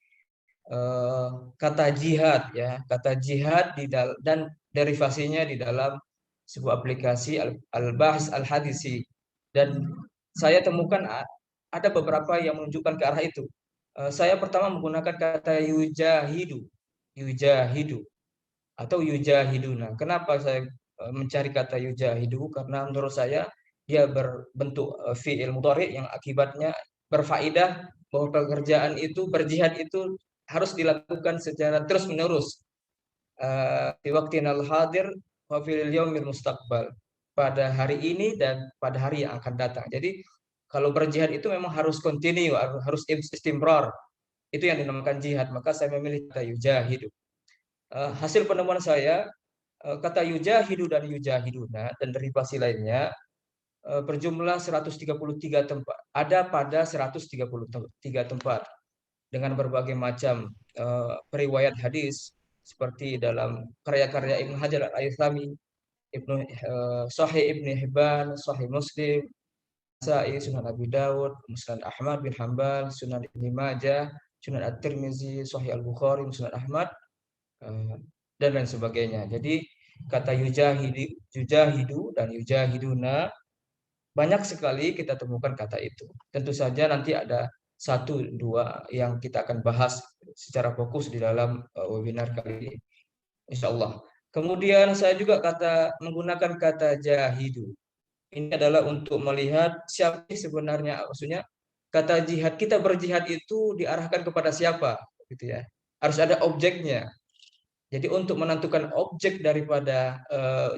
kata jihad, ya, kata jihad dan derivasinya di dalam sebuah aplikasi Al-Bahs Al-Hadisi, dan saya temukan ada beberapa yang menunjukkan ke arah itu. Saya pertama menggunakan kata yujahidu atau yujahiduna. Kenapa saya mencari kata yujahidu? Karena menurut saya dia berbentuk fi'il mudhari yang akibatnya berfaedah bahwa pekerjaan itu, berjihad itu harus dilakukan secara terus-menerus. Di waktinal hadir wa fil yaumil mustaqbal, pada hari ini dan pada hari yang akan datang. Jadi kalau berjihad itu memang harus continue, harus istimrar. Itu yang dinamakan jihad. Maka saya memilih kata yujahidu. Hasil penemuan saya, kata yujahidu dan yujahiduna dan derivasi lainnya berjumlah 133 tempat. Ada pada 133 tempat dengan berbagai macam periwayat hadis, seperti dalam karya-karya Ibnu Hajar Al-Haythami, Sahih Ibnu Hibban, Sahih Muslim, Nasa'i, Sunan Abi Dawud, Musnad Ahmad bin Hanbal, Sunan Ibnu Majah, Sunan At-Tirmizi, Sahih Al-Bukhari, Musnad Ahmad, dan lain sebagainya. Jadi kata yujahidu dan yujahiduna banyak sekali kita temukan kata itu. Tentu saja nanti ada 1-2 yang kita akan bahas secara fokus di dalam webinar kali ini, insya Allah. Kemudian saya juga menggunakan kata jahidu. Ini adalah untuk melihat siapa sebenarnya, maksudnya kata jihad, kita berjihad itu diarahkan kepada siapa, gitu ya. Harus ada objeknya. Jadi untuk menentukan objek daripada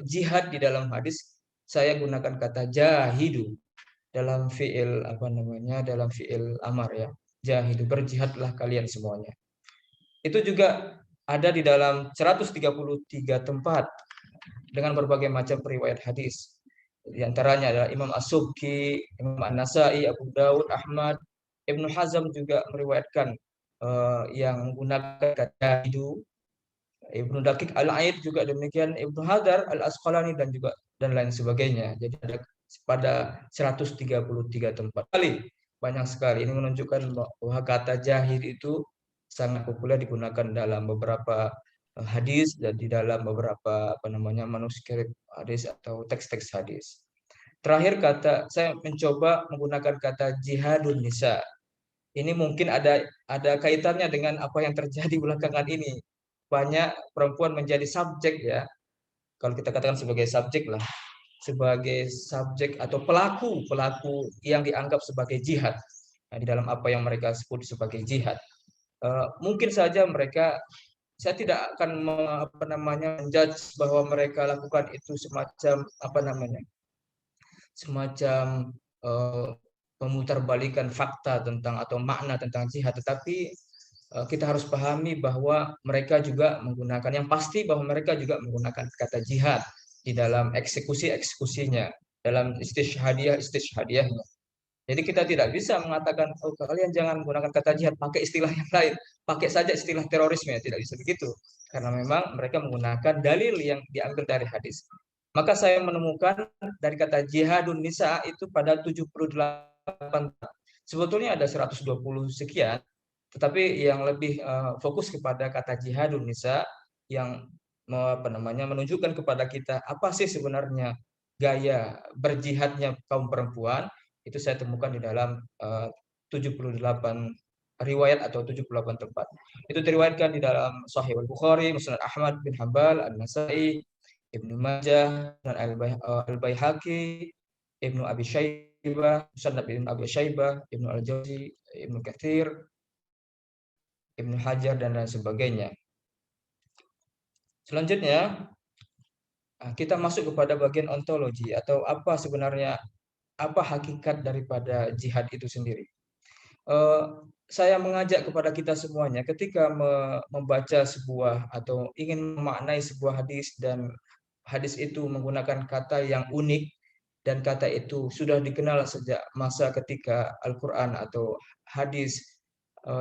jihad di dalam hadis, saya gunakan kata jahidu dalam fiil dalam fiil amar, ya, jahidu, berjihadlah kalian semuanya. Itu juga ada di dalam 133 tempat dengan berbagai macam periwayat hadis. Di antaranya adalah Imam As-Subki, Imam An-Nasa'i, Abu Dawud, Ahmad, Ibnu Hazm juga meriwayatkan yang menggunakan kata jahidu. Ibnu Daqiq Al-Aid juga demikian, Ibnu Hajar Al-Asqalani dan lain sebagainya. Jadi ada pada 133 tempat. Banyak sekali. Ini menunjukkan bahwa kata jahid itu sangat populer digunakan dalam beberapa hadis dan di dalam beberapa manuskrip hadis atau teks-teks hadis. Terakhir saya mencoba menggunakan kata jihadun nisa. Ini mungkin ada kaitannya dengan apa yang terjadi belakangan ini. Banyak perempuan menjadi subjek, ya. Kalau kita katakan sebagai subjek lah, sebagai subjek atau pelaku yang dianggap sebagai jihad, di dalam apa yang mereka sebut sebagai jihad. Mungkin saja mereka, saya tidak akan menjudge bahwa mereka lakukan itu semacam memutarbalikan fakta tentang atau makna tentang jihad, tetapi kita harus pahami bahwa mereka juga menggunakan, yang pasti bahwa mereka juga menggunakan kata jihad di dalam eksekusinya, dalam istishhadiyahnya. Jadi kita tidak bisa mengatakan, oh kalian jangan menggunakan kata jihad, pakai istilah yang lain, pakai saja istilah terorisme, tidak bisa begitu. Karena memang mereka menggunakan dalil yang diambil dari hadis. Maka saya menemukan dari kata jihadun nisa itu pada 78. Sebetulnya ada 120 sekian, tetapi yang lebih fokus kepada kata jihadun nisa yang menunjukkan kepada kita apa sih sebenarnya gaya berjihadnya kaum perempuan. Itu saya temukan di dalam 78 riwayat atau 78 tempat. Itu diriwayatkan di dalam Sahih Al-Bukhari, Musnad Ahmad bin Hanbal, An-Nasa'i, Ibnu Majah, dan Al-Baihaqi, Ibnu Abi Syaibah, Musannaf Ibnu Abi Syaibah, Ibnu Al-Jauzi, Ibnu Katsir, Ibnu Hajar dan lain sebagainya. Selanjutnya kita masuk kepada bagian ontologi atau apa sebenarnya apa hakikat daripada jihad itu sendiri. Saya mengajak kepada kita semuanya ketika membaca sebuah atau ingin memaknai sebuah hadis dan hadis itu menggunakan kata yang unik dan kata itu sudah dikenal sejak masa ketika Al-Quran atau hadis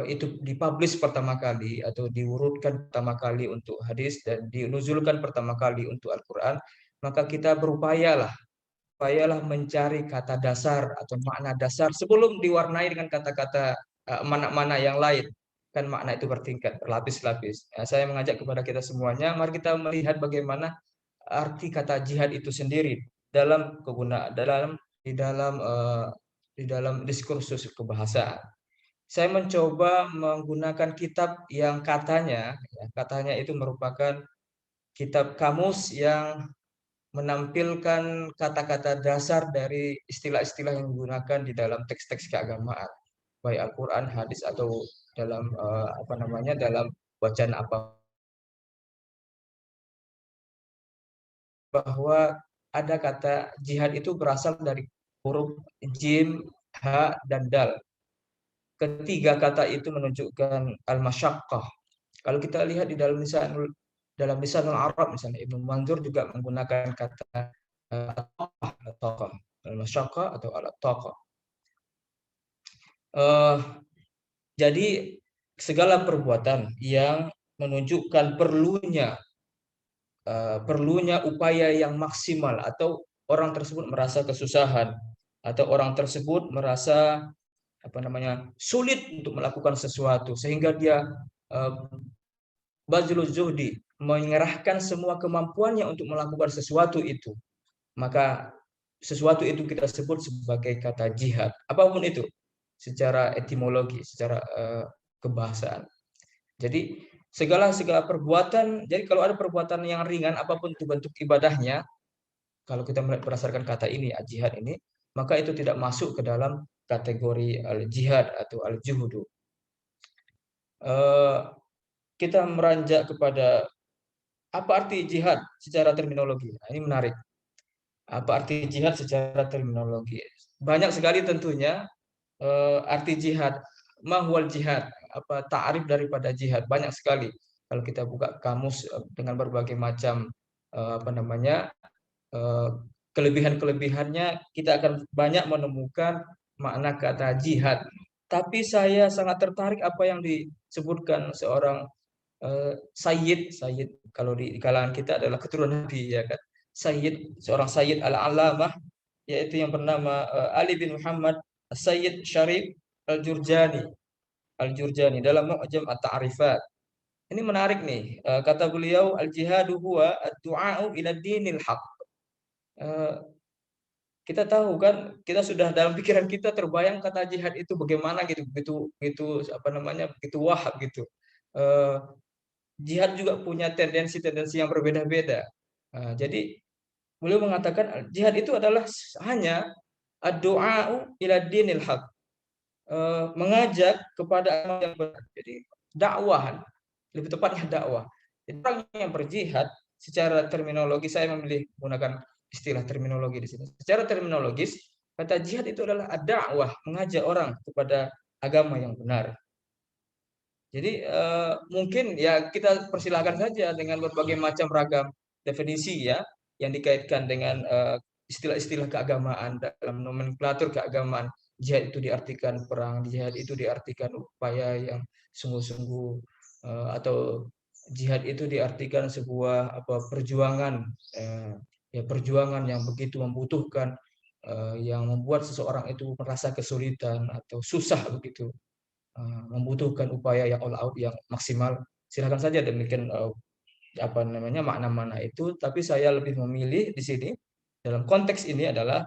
itu dipublish pertama kali atau diurutkan pertama kali untuk hadis dan dinuzulkan pertama kali untuk Al-Quran, maka kita berupayalah mencari kata dasar atau makna dasar sebelum diwarnai dengan kata-kata makna-makna yang lain. Kan makna itu bertingkat, berlapis-lapis. Saya mengajak kepada kita semuanya, mari kita melihat bagaimana arti kata jihad itu sendiri dalam di dalam diskursus kebahasaan. Saya mencoba menggunakan kitab yang katanya itu merupakan kitab kamus yang menampilkan kata-kata dasar dari istilah-istilah yang digunakan di dalam teks-teks keagamaan, baik Al-Quran, hadis atau dalam dalam bacaan apa, bahwa ada kata jihad itu berasal dari huruf jim, ha, dan dal. Ketiga kata itu menunjukkan al-masyaqqah. Kalau kita lihat di dalam lisanul Arab misalnya Ibnu Manzur juga menggunakan kata at-taqah, al-masyaqqah atau al-taqah. Jadi segala perbuatan yang menunjukkan perlunya upaya yang maksimal atau orang tersebut merasa kesusahan atau orang tersebut merasa sulit untuk melakukan sesuatu sehingga dia bazlul zuhdi, mengerahkan semua kemampuannya untuk melakukan sesuatu itu, maka sesuatu itu kita sebut sebagai kata jihad, apapun itu secara etimologi, secara kebahasaan. Jadi segala perbuatan, jadi kalau ada perbuatan yang ringan apapun itu bentuk ibadahnya, kalau kita melihat berdasarkan kata ini, jihad ini, maka itu tidak masuk ke dalam kategori al-jihad atau al-juhudu. Kita meranjak kepada apa arti jihad secara terminologi. Nah, ini menarik. Apa arti jihad secara terminologi? Banyak sekali tentunya arti jihad. Mahwal jihad, apa ta'rif daripada jihad, banyak sekali. Kalau kita buka kamus dengan berbagai macam kelebihan-kelebihannya, kita akan banyak menemukan makna kata jihad. Tapi saya sangat tertarik apa yang disebutkan seorang Sayyid kalau di kalangan kita adalah keturunan Nabi, ya kan? Seorang Sayyid al-Alamah, yaitu yang bernama Ali bin Muhammad Sayyid Syarif Al-Jurjani dalam Mu'jam At-Ta'rifat. Ini menarik nih, kata beliau, al-jihadu huwa ad-du'a'u ila dinil haq. Kita tahu kan, kita sudah dalam pikiran kita terbayang kata jihad itu bagaimana gitu, begitu wahab gitu. Jihad juga punya tendensi-tendensi yang berbeda-beda. Jadi beliau mengatakan jihad itu adalah hanya ad-du'a'u ila dinil haq, mengajak kepada yang benar. Jadi dakwah, lebih tepatnya dakwah. Jadi orang yang berjihad secara terminologi, saya memilih menggunakan istilah terminologi di sini. Secara terminologis, kata jihad itu adalah dakwah, mengajak orang kepada agama yang benar. Jadi mungkin ya kita persilahkan saja dengan berbagai macam ragam definisi ya yang dikaitkan dengan istilah-istilah keagamaan dalam nomenklatur keagamaan. Jihad itu diartikan perang, jihad itu diartikan upaya yang sungguh-sungguh, atau jihad itu diartikan sebuah perjuangan, perjuangan yang begitu membutuhkan, yang membuat seseorang itu merasa kesulitan atau susah begitu, membutuhkan upaya yang all out yang maksimal. Silakan saja demikian makna-makna itu, tapi saya lebih memilih di sini dalam konteks ini adalah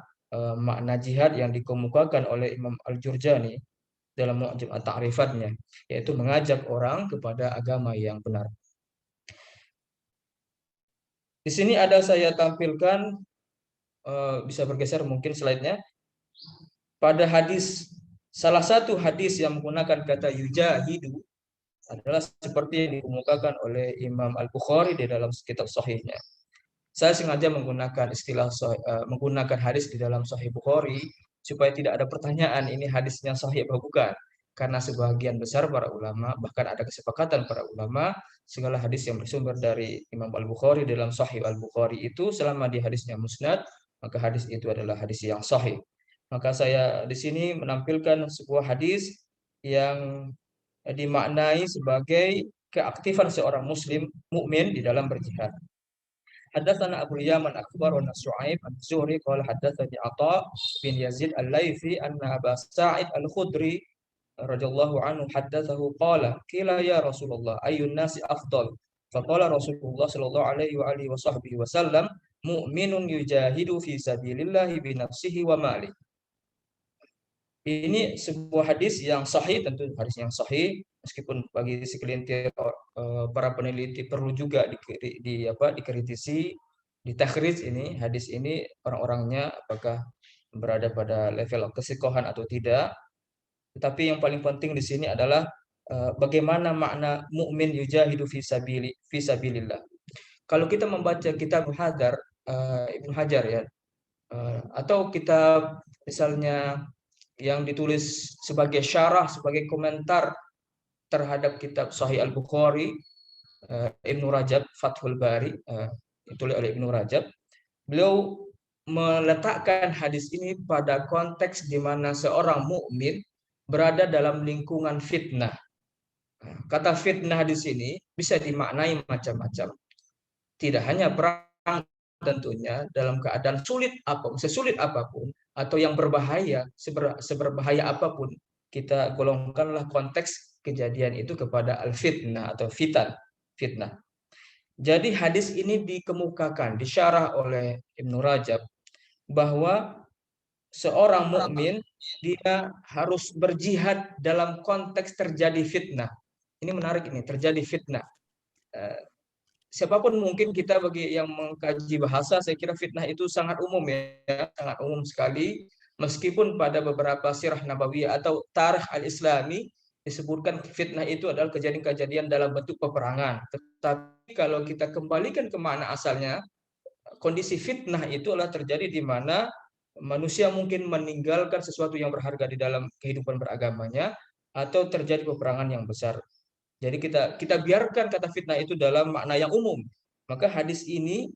makna jihad yang dikemukakan oleh Imam Al-Jurjani dalam Mu'jam At-Ta'rifatnya, yaitu mengajak orang kepada agama yang benar. Di sini ada saya tampilkan, bisa bergeser mungkin slide-nya. pada salah satu hadis yang menggunakan kata yujahidu adalah seperti yang dikemukakan oleh Imam Al-Bukhari di dalam kitab sahihnya. Saya sengaja menggunakan menggunakan hadis di dalam Sahih Bukhari supaya tidak ada pertanyaan ini hadisnya sahih atau bukan. Karena sebagian besar para ulama, bahkan ada kesepakatan para ulama, segala hadis yang bersumber dari Imam Al-Bukhari dalam Sahih Al-Bukhari itu selama di hadisnya musnad, maka hadis itu adalah hadis yang sahih. Maka saya di sini menampilkan sebuah hadis yang dimaknai sebagai keaktifan seorang muslim mukmin di dalam berjihad. Haddatsana Abu Yaman akhbarana Shu'aib az-Zuhri qala haddatsani Atha bin Yazid al-Laitsi anna Aba Sa'id al-Khudri radhiyallahu anhu haddatsahu qala qila ya Rasulullah ayyun nasi afdal faqala Rasulullah sallallahu alaihi wa alihi wasallam mu'minun yujahidu fi sabilillahi bi nafsihi wa mali. Ini sebuah hadis yang sahih, tentu hadis yang sahih, meskipun bagi segelintir para peneliti perlu juga dikritisi, ditakhrij ini hadis ini orang-orangnya apakah berada pada level kesikohan atau tidak. Tetapi yang paling penting di sini adalah bagaimana makna mukmin yujahidu fi sabilillah. Kalau kita membaca kitab Ibnu Hajar ya, atau kitab misalnya yang ditulis sebagai syarah, sebagai komentar terhadap kitab Sahih Al-Bukhari, Ibnu Rajab, Fathul Bari, ditulis oleh Ibnu Rajab. Beliau meletakkan hadis ini pada konteks di mana seorang mukmin berada dalam lingkungan fitnah. Kata fitnah di sini bisa dimaknai macam-macam. Tidak hanya perang tentunya dalam keadaan sesulit apapun atau yang berbahaya, seberbahaya apapun, kita golongkanlah konteks kejadian itu kepada al-fitnah atau fitnah. Jadi hadis ini dikemukakan, disyarah oleh Ibnu Rajab bahwa seorang mukmin dia harus berjihad dalam konteks terjadi fitnah. Ini menarik ini, terjadi fitnah. Siapapun mungkin kita bagi yang mengkaji bahasa, saya kira fitnah itu sangat umum ya, sangat umum sekali. Meskipun pada beberapa sirah nabawiyah atau tarikh al-islami disebutkan fitnah itu adalah kejadian-kejadian dalam bentuk peperangan. Tetapi kalau kita kembalikan ke makna asalnya, kondisi fitnah itu adalah terjadi di mana manusia mungkin meninggalkan sesuatu yang berharga di dalam kehidupan beragamanya atau terjadi peperangan yang besar. Jadi kita biarkan kata fitnah itu dalam makna yang umum. Maka hadis ini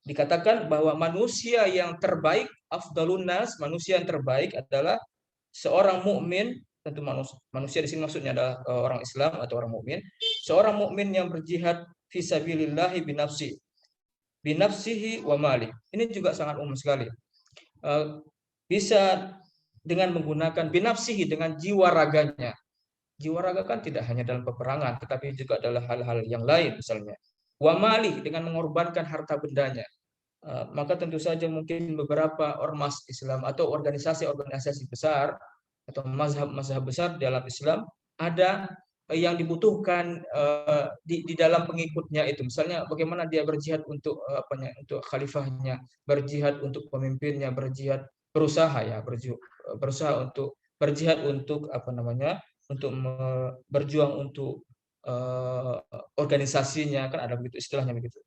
dikatakan bahwa manusia yang terbaik, afdalun nas, manusia yang terbaik adalah seorang mukmin, tentu manusia di sini maksudnya adalah orang Islam atau orang mukmin, seorang mukmin yang berjihad fi sabilillahi binafsihi wa mali. Ini juga sangat umum sekali. Bisa dengan menggunakan binafsihi, dengan jiwa raganya. Jiwa raga kan tidak hanya dalam peperangan, tetapi juga adalah hal-hal yang lain misalnya. Wa mali, dengan mengorbankan harta bendanya. Maka tentu saja mungkin beberapa ormas Islam atau organisasi-organisasi besar atau mazhab-mazhab besar dalam Islam ada yang dibutuhkan di dalam pengikutnya itu. Misalnya bagaimana dia berjihad untuk untuk khalifahnya, berjihad untuk pemimpinnya, berusaha untuk berjihad untuk untuk berjuang untuk organisasinya, kan ada begitu istilahnya begitu.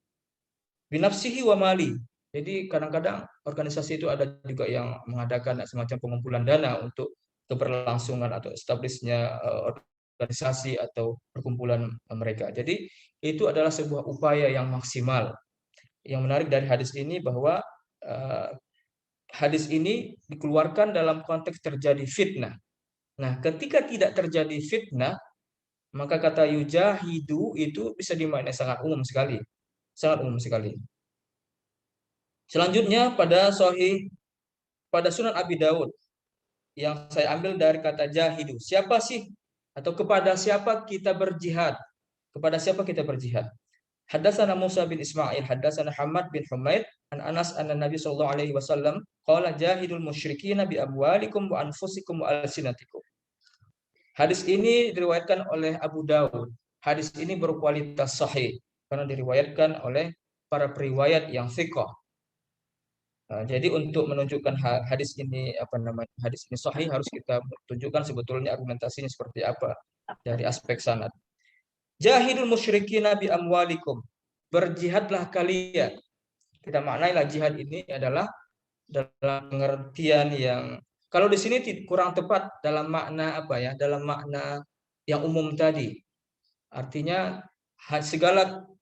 Binafsihi wa mali. Jadi kadang-kadang organisasi itu ada juga yang mengadakan semacam pengumpulan dana untuk keberlangsungan atau establishnya organisasi atau perkumpulan mereka. Jadi itu adalah sebuah upaya yang maksimal. Yang menarik dari hadis ini bahwa hadis ini dikeluarkan dalam konteks terjadi fitnah. Nah, ketika tidak terjadi fitnah, maka kata yujahidu itu bisa dimaknai sangat umum sekali. Sangat umum sekali. Selanjutnya pada Sunan Abi Daud yang saya ambil dari kata jahidu. Siapa sih atau kepada siapa kita berjihad? Kepada siapa kita berjihad? Haddatsana Musa bin Ismail, haddatsana Hamad bin Humaid, an Anas anna Nabi sallallahu alaihi wasallam qala jahidul musyrikin bi amwalikum wa anfusikum wa alsinatikum. Hadis ini diriwayatkan oleh Abu Daud. Hadis ini berkualitas sahih karena diriwayatkan oleh para periwayat yang thiqah. Jadi untuk menunjukkan hadis ini hadis ini sahih harus kita tunjukkan sebetulnya argumentasinya seperti apa dari aspek sanad. Jahidul musyrikina bi amwalikum. Berjihadlah kalian. Kita maknailah jihad ini adalah dalam pengertian yang kalau di sini kurang tepat dalam makna apa ya? Dalam makna yang umum tadi. Artinya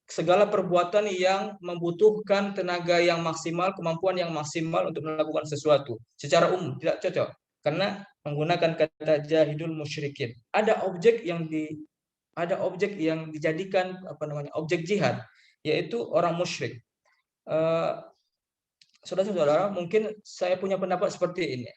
segala perbuatan yang membutuhkan tenaga yang maksimal, kemampuan yang maksimal untuk melakukan sesuatu. Secara umum tidak cocok karena menggunakan kata jahidul musyrikin. Ada objek yang dijadikan objek jihad, yaitu orang musyrik. Saudara-saudara, mungkin saya punya pendapat seperti ini.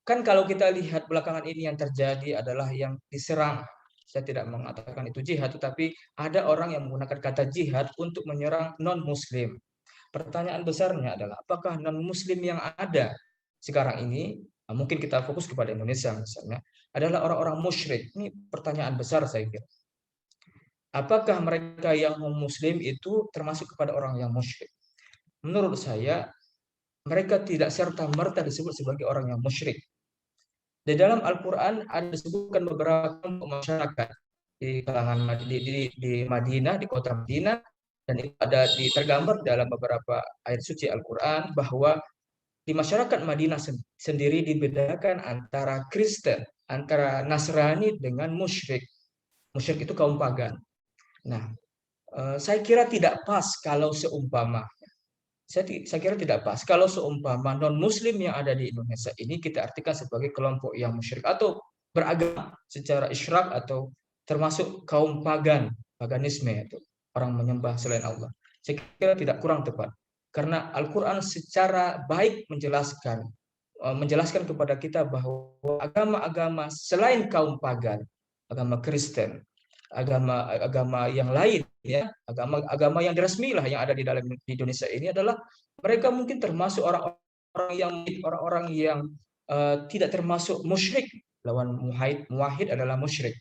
Kan kalau kita lihat belakangan ini yang terjadi adalah yang diserang. Saya tidak mengatakan itu jihad, tetapi ada orang yang menggunakan kata jihad untuk menyerang non-muslim. Pertanyaan besarnya adalah, apakah non-muslim yang ada sekarang ini, mungkin kita fokus kepada Indonesia misalnya, adalah orang-orang musyrik? Ini pertanyaan besar saya kira. Apakah mereka yang non-muslim itu termasuk kepada orang yang musyrik? Menurut saya, mereka tidak serta-merta disebut sebagai orang yang musyrik. Di dalam Al-Quran ada disebutkan beberapa kelompok masyarakat di kalangan di Madinah, di kota Madinah, dan itu ada tergambar dalam beberapa ayat suci Al-Quran bahwa di masyarakat Madinah sendiri dibedakan antara Kristen, antara Nasrani dengan musyrik. Musyrik itu kaum pagan. Nah, saya kira tidak pas kalau seumpama saya kira tidak pas kalau seumpama non-muslim yang ada di Indonesia ini kita artikan sebagai kelompok yang musyrik atau beragama secara isyrak atau termasuk kaum paganisme itu orang menyembah selain Allah. Saya kira tidak, kurang tepat. Karena Al-Quran secara baik menjelaskan kepada kita bahwa agama-agama selain kaum pagan, agama Kristen, agama yang lain ya, agama yang diresmi lah yang ada di dalam di Indonesia ini adalah mereka mungkin termasuk orang-orang yang tidak termasuk musyrik. Lawan muwahhid adalah musyrik.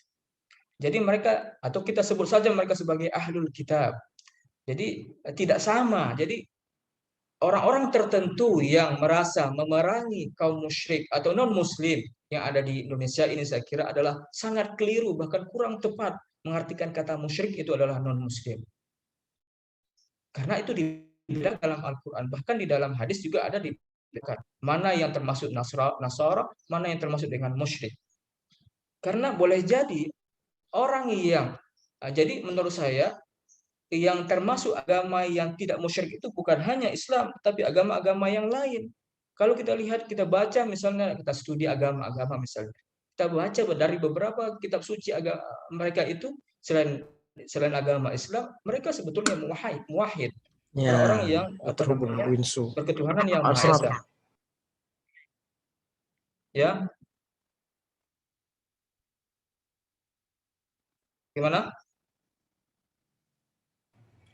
Jadi mereka, atau kita sebut saja mereka sebagai ahlul kitab. Jadi tidak sama. Jadi orang-orang tertentu yang merasa memerangi kaum musyrik atau non-muslim yang ada di Indonesia ini saya kira adalah sangat keliru, bahkan kurang tepat mengartikan kata musyrik itu adalah non-muslim. Karena itu dibilang dalam Al-Quran, bahkan di dalam hadis juga ada dibedakan mana yang termasuk Nasara, mana yang termasuk dengan musyrik. Karena boleh jadi orang yang, jadi menurut saya yang termasuk agama yang tidak musyrik itu bukan hanya Islam, tapi agama-agama yang lain. Kalau kita lihat, kita baca misalnya, kita studi agama-agama misalnya, kita baca dari beberapa kitab suci agama mereka itu selain agama Islam, mereka sebetulnya muwahhid, orang yang berketuhanan yang Maha Esa. Ya, gimana?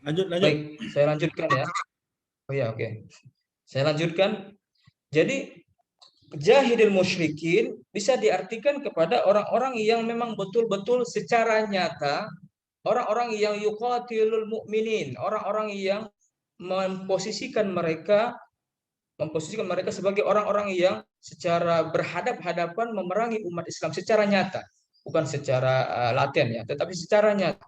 Lanjut. Baik, saya lanjutkan ya. Oh ya, oke. Saya lanjutkan. Jadi jahidil musyrikin bisa diartikan kepada orang-orang yang memang betul-betul secara nyata, orang-orang yang yuqatilul mu'minin, orang-orang yang memposisikan mereka sebagai orang-orang yang secara berhadap-hadapan memerangi umat Islam secara nyata, bukan secara laten ya, tetapi secara nyata.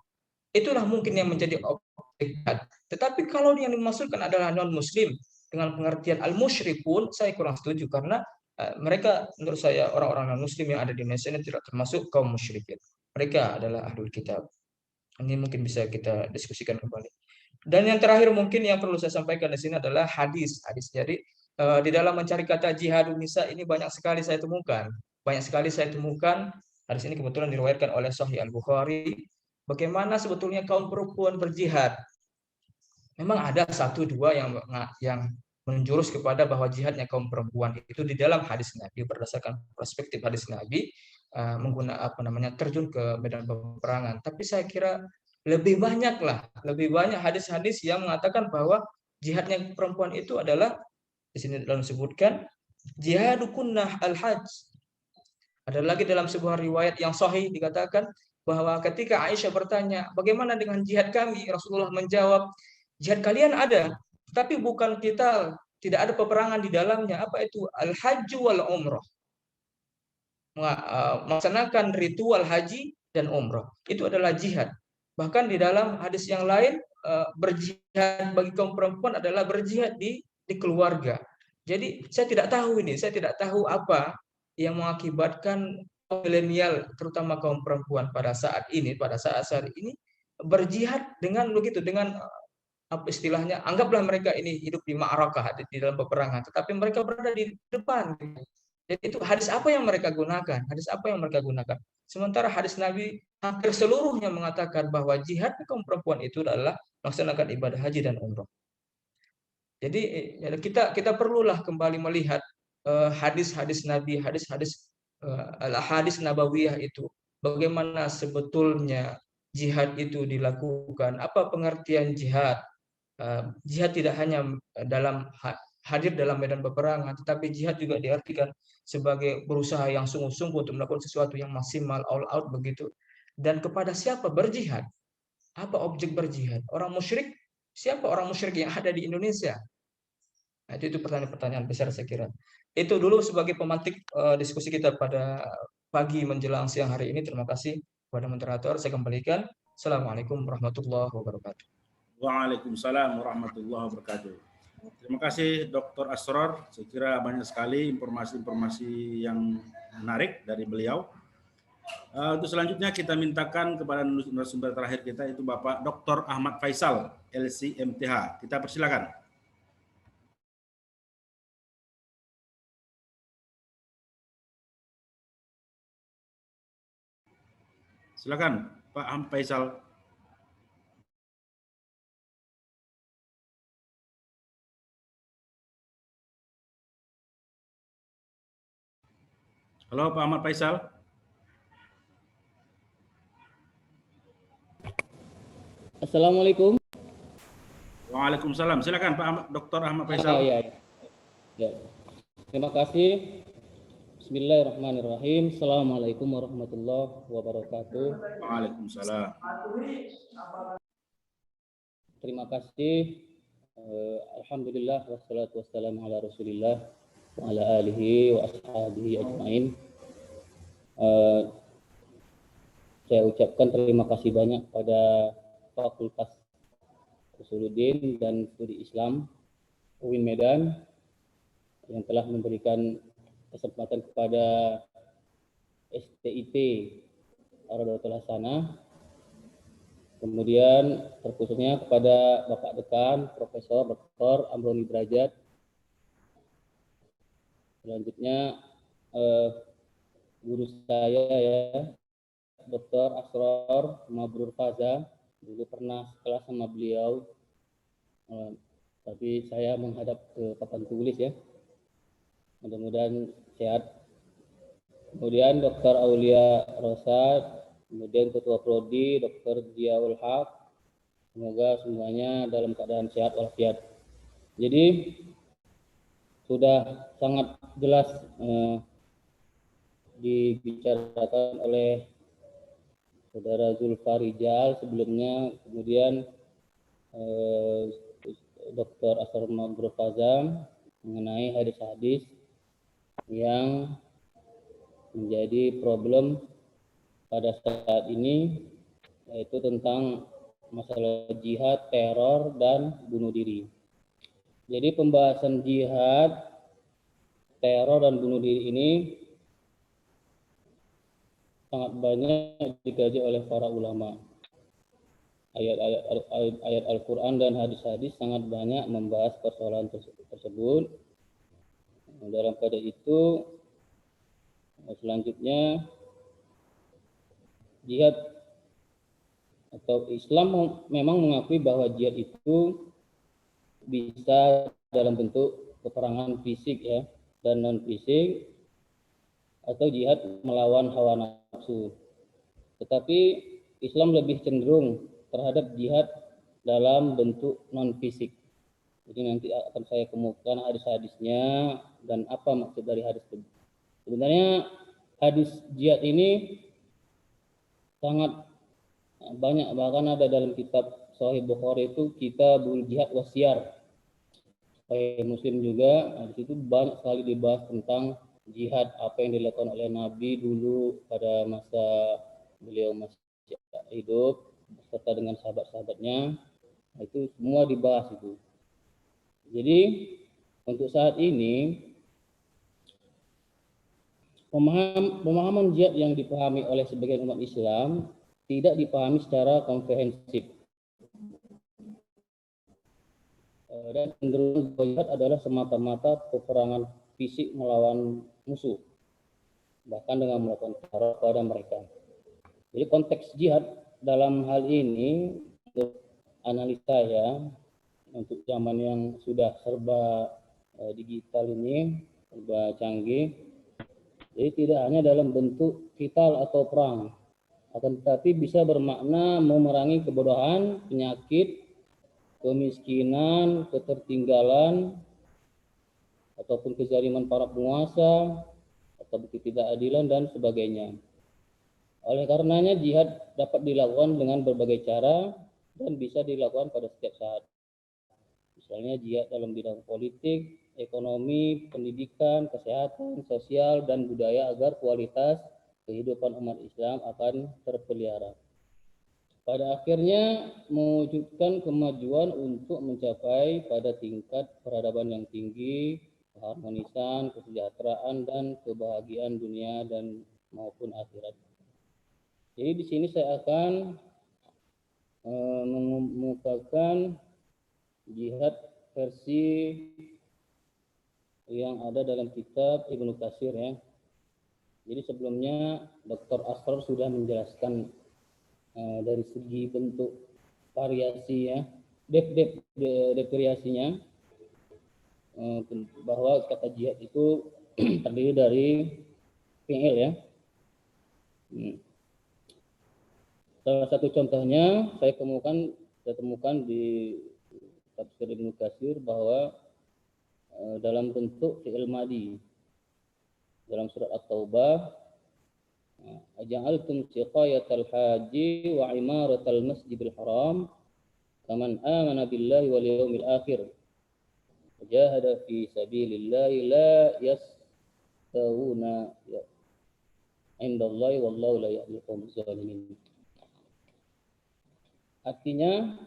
Itulah mungkin yang menjadi objek. Tetapi kalau yang dimaksudkan adalah non-muslim dengan pengertian al-musyrikun, saya kurang setuju karena mereka menurut saya orang-orang non-muslim yang ada di Indonesia ini tidak termasuk kaum musyrikin. Mereka adalah ahlul kitab. Ini mungkin bisa kita diskusikan kembali. Dan yang terakhir mungkin yang perlu saya sampaikan di sini adalah hadis. Jadi di dalam mencari kata jihadun nisa ini banyak sekali saya temukan. Hadis ini kebetulan diriwayatkan oleh Sahih Al-Bukhari. Bagaimana sebetulnya kaum perempuan berjihad? Memang ada 1-2 yang menjurus kepada bahwa jihadnya kaum perempuan itu di dalam hadis Nabi berdasarkan perspektif hadis Nabi terjun ke medan peperangan. Tapi saya kira lebih banyak hadis-hadis yang mengatakan bahwa jihadnya perempuan itu adalah di sini dalam disebutkan jihadukunnah al-hajj. Ada lagi dalam sebuah riwayat yang sahih dikatakan bahwa ketika Aisyah bertanya, bagaimana dengan jihad kami? Rasulullah menjawab, jihad kalian ada, tapi bukan qital, tidak ada peperangan di dalamnya. Apa itu? Al-hajju wal umrah. Melaksanakan ritual haji dan umrah. Itu adalah jihad. Bahkan di dalam hadis yang lain, berjihad bagi kaum perempuan adalah berjihad di keluarga. Jadi saya tidak tahu apa yang mengakibatkan milenial, terutama kaum perempuan pada saat ini berjihad dengan begitu, dengan apa istilahnya, anggaplah mereka ini hidup di ma'arakah, di dalam peperangan, tetapi mereka berada di depan. Jadi itu hadis apa yang mereka gunakan? Sementara hadis Nabi hampir seluruhnya mengatakan bahwa jihad kaum perempuan itu adalah melaksanakan ibadah haji dan umrah. Jadi kita perlulah kembali melihat hadis-hadis Nabi, hadis-hadis al-hadis nabawiyah itu, bagaimana sebetulnya jihad itu dilakukan, apa pengertian jihad. Jihad tidak hanya dalam hadir dalam medan peperangan, tetapi jihad juga diartikan sebagai berusaha yang sungguh-sungguh untuk melakukan sesuatu yang maksimal, all out begitu. Dan kepada siapa berjihad? Apa objek berjihad? Orang musyrik? Siapa orang musyrik yang ada di Indonesia? Nah, itu pertanyaan-pertanyaan besar saya kira. Itu dulu sebagai pemantik diskusi kita pada pagi menjelang siang hari ini. Terima kasih kepada moderator. Saya kembalikan. Assalamualaikum warahmatullahi wabarakatuh. Waalaikumsalam warahmatullahi wabarakatuh. Terima kasih Dr. Asror. Saya kira banyak sekali informasi-informasi yang menarik dari beliau. Untuk selanjutnya kita mintakan kepada narasumber terakhir kita, itu Bapak Dr. Ahmad Faisal, LC-MTH. Kita persilakan. Silakan Pak Ahmad Faisal. Halo Pak Ahmad Faisal. Assalamualaikum. Waalaikumsalam. Silakan Pak Dr. Ahmad Faisal. Ya. Terima kasih. Bismillahirrahmanirrahim. Assalamualaikum warahmatullahi wabarakatuh. Waalaikumsalam. Terima kasih. Alhamdulillah wassalatu wassalamu ala Rasulillah wa ala alihi wa ashabihi ajmain. Saya ucapkan terima kasih banyak pada Fakultas Usuluddin dan Studi Islam UIN Medan yang telah memberikan kesempatan kepada STIP Ar-Raudhatul Hasanah, kemudian terkhususnya kepada Bapak Dekan Profesor Dr. Amroni Derajat. Selanjutnya guru saya ya, Dr. Asror Mabrur Faza, dulu pernah sekelas sama beliau, tapi saya menghadap ke papan tulis ya, mudah-mudahan sehat. Kemudian Dr. Aulia Rosad, kemudian Ketua Prodi Dr. Ziaul Haq, semoga semuanya dalam keadaan sehat walafiat. Jadi sudah sangat jelas dibicarakan oleh Saudara Zulfarijal sebelumnya, kemudian Dr. Asror Mabrur Faza mengenai hadis-hadis yang menjadi problem pada saat ini, yaitu tentang masalah jihad, teror, dan bunuh diri. Jadi pembahasan jihad, teror, dan bunuh diri ini sangat banyak dikaji oleh para ulama. Ayat Al-Quran dan hadis-hadis sangat banyak membahas persoalan tersebut. Dalam pada itu, selanjutnya jihad atau Islam memang mengakui bahwa jihad itu bisa dalam bentuk peperangan fisik ya, dan non fisik, atau jihad melawan hawa nafsu. Tetapi Islam lebih cenderung terhadap jihad dalam bentuk non fisik. Jadi nanti akan saya kemukakan hadis-hadisnya dan apa maksud dari hadis tersebut. Sebenarnya hadis jihad ini sangat banyak, bahkan ada dalam kitab Sahih Bukhari itu Kitabul Jihad Wasiyar. supaya Muslim juga. Nah, di situ banyak sekali dibahas tentang jihad, apa yang dilakukan oleh Nabi dulu pada masa beliau masih hidup serta dengan sahabat-sahabatnya. Nah, itu semua dibahas itu. Jadi untuk saat ini pemahaman jihad yang dipahami oleh sebagian umat Islam tidak dipahami secara komprehensif. Dan cenderung jihad adalah semata-mata peperangan fisik melawan musuh, bahkan dengan melakukan teror pada mereka. Jadi konteks jihad dalam hal ini, untuk analisa ya, untuk zaman yang sudah serba digital ini, serba canggih, jadi tidak hanya dalam bentuk vital atau perang, akan tetapi bisa bermakna memerangi kebodohan, penyakit, kemiskinan, ketertinggalan, ataupun kezaliman para penguasa, atau ketidakadilan dan sebagainya. Oleh karenanya jihad dapat dilakukan dengan berbagai cara dan bisa dilakukan pada setiap saat. Misalnya jihad dalam bidang politik, ekonomi, pendidikan, kesehatan, sosial, dan budaya agar kualitas kehidupan umat Islam akan terpelihara. Pada akhirnya mewujudkan kemajuan untuk mencapai pada tingkat peradaban yang tinggi, keharmonisan, kesejahteraan, dan kebahagiaan dunia dan maupun akhirat. Jadi di sini saya akan mengemukakan jihad versi yang ada dalam kitab Ibnu Katsir ya. Jadi sebelumnya Dr. Asrar sudah menjelaskan dari segi bentuk variasi ya, variasinya, bahwa kata jihad itu terdiri dari fi'il ya. Salah satu contohnya saya temukan di tafsir Ibnu Katsir bahwa dalam bentuk fi'il madi dalam surat At-Taubah, aja'altum siqayatal haji wa imaratal masjidil haram kaman amana billahi wal yawmil akhir jahada fi sabilillahi la yastawuna indallahi wallahu la yahdil qawmaz zalimin. Artinya,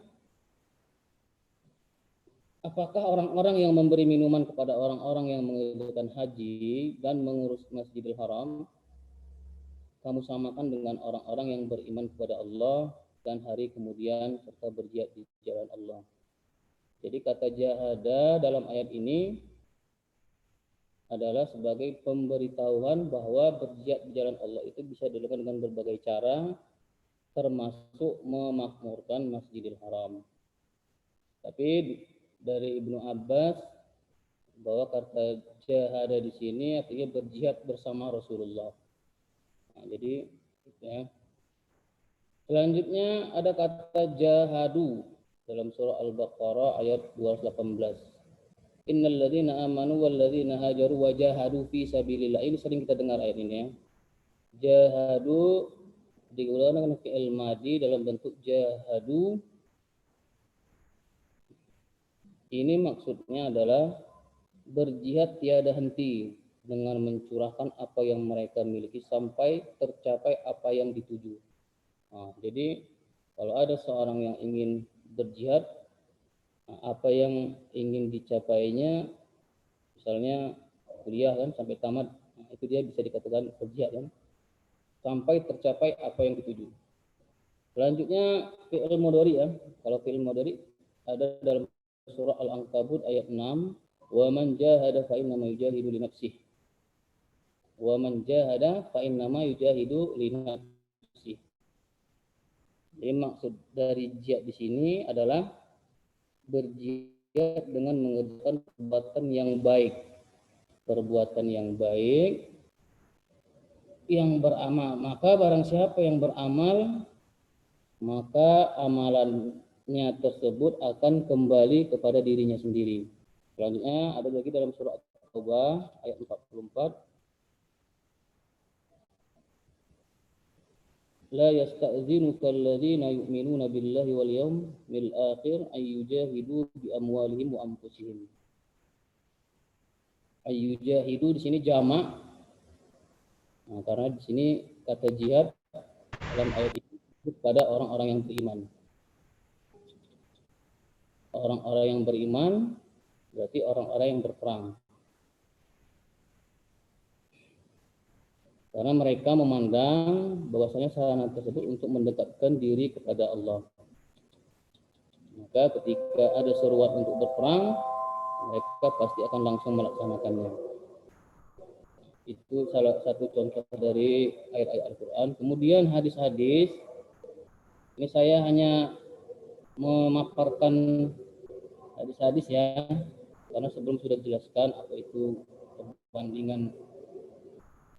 apakah orang-orang yang memberi minuman kepada orang-orang yang mengerjakan haji dan mengurus Masjidil Haram kamu samakan dengan orang-orang yang beriman kepada Allah dan hari kemudian serta berjihad di jalan Allah. Jadi kata jahada dalam ayat ini adalah sebagai pemberitahuan bahwa berjihad di jalan Allah itu bisa dilakukan dengan berbagai cara, termasuk memakmurkan Masjidil Haram. Tapi dari Ibnu Abbas bahwa kata jahada di sini artinya berjihad bersama Rasulullah. Nah, jadi ya. Selanjutnya ada kata jahadu dalam surah Al-Baqarah ayat 218. Innal ladzina amanu wal ladzina hajaru wa jahadu fi sabilillah. Ini sering kita dengar ayat ini ya. Jahadu digunakan dengan fi'il madi dalam bentuk jahadu. Ini maksudnya adalah berjihad tiada henti dengan mencurahkan apa yang mereka miliki sampai tercapai apa yang dituju. Nah, jadi kalau ada seorang yang ingin berjihad, apa yang ingin dicapainya, misalnya kuliah kan sampai tamat, itu dia bisa dikatakan berjihad kan, sampai tercapai apa yang dituju. Selanjutnya fi'il mudhari ya. Kalau fi'il mudhari ada dalam surah Al-Ankabut ayat 6, wa man jahada fa innama yujahidu li nafsihi. Wa man jahada fa innama yujahidu li nafsihi. Jadi maksud dari jihad di sini adalah berjihad dengan mengerjakan perbuatan yang baik. Perbuatan yang baik yang beramal. Maka barang siapa yang beramal, maka amalannya tersebut akan kembali kepada dirinya sendiri. Selanjutnya ada lagi dalam surah At-Taubah ayat 44. La yasta'zinuka alladhina yu'minuna billahi wal yawmil akhir ay yujahidu bi amwalihim wa anfusihim. Ayyujahidu di sini jamak. Nah, karena di sini kata jihad dalam ayat ini pada orang-orang yang beriman. Orang-orang yang beriman berarti orang-orang yang berperang. Karena mereka memandang bahwasanya sarana tersebut untuk mendekatkan diri kepada Allah. Maka ketika ada seruan untuk berperang, mereka pasti akan langsung melaksanakannya. Itu salah satu contoh dari ayat-ayat Al-Quran. Kemudian hadis-hadis, ini saya hanya memaparkan hadis-hadis ya, karena sebelum sudah dijelaskan apa itu perbandingan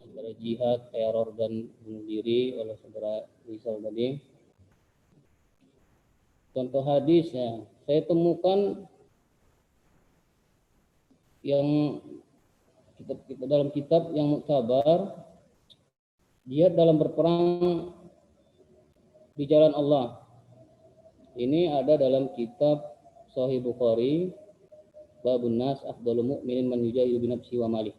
antara jihad, teror, dan bunuh diri oleh saudara Rizal tadi. Contoh hadisnya, saya temukan yang kita dalam kitab yang muktabar, jihad dalam berperang di jalan Allah. Ini ada dalam kitab Sahih Bukhari, Babun Nas Afdhalul Mu'minin man yujahidu bi nafsihi wa malih.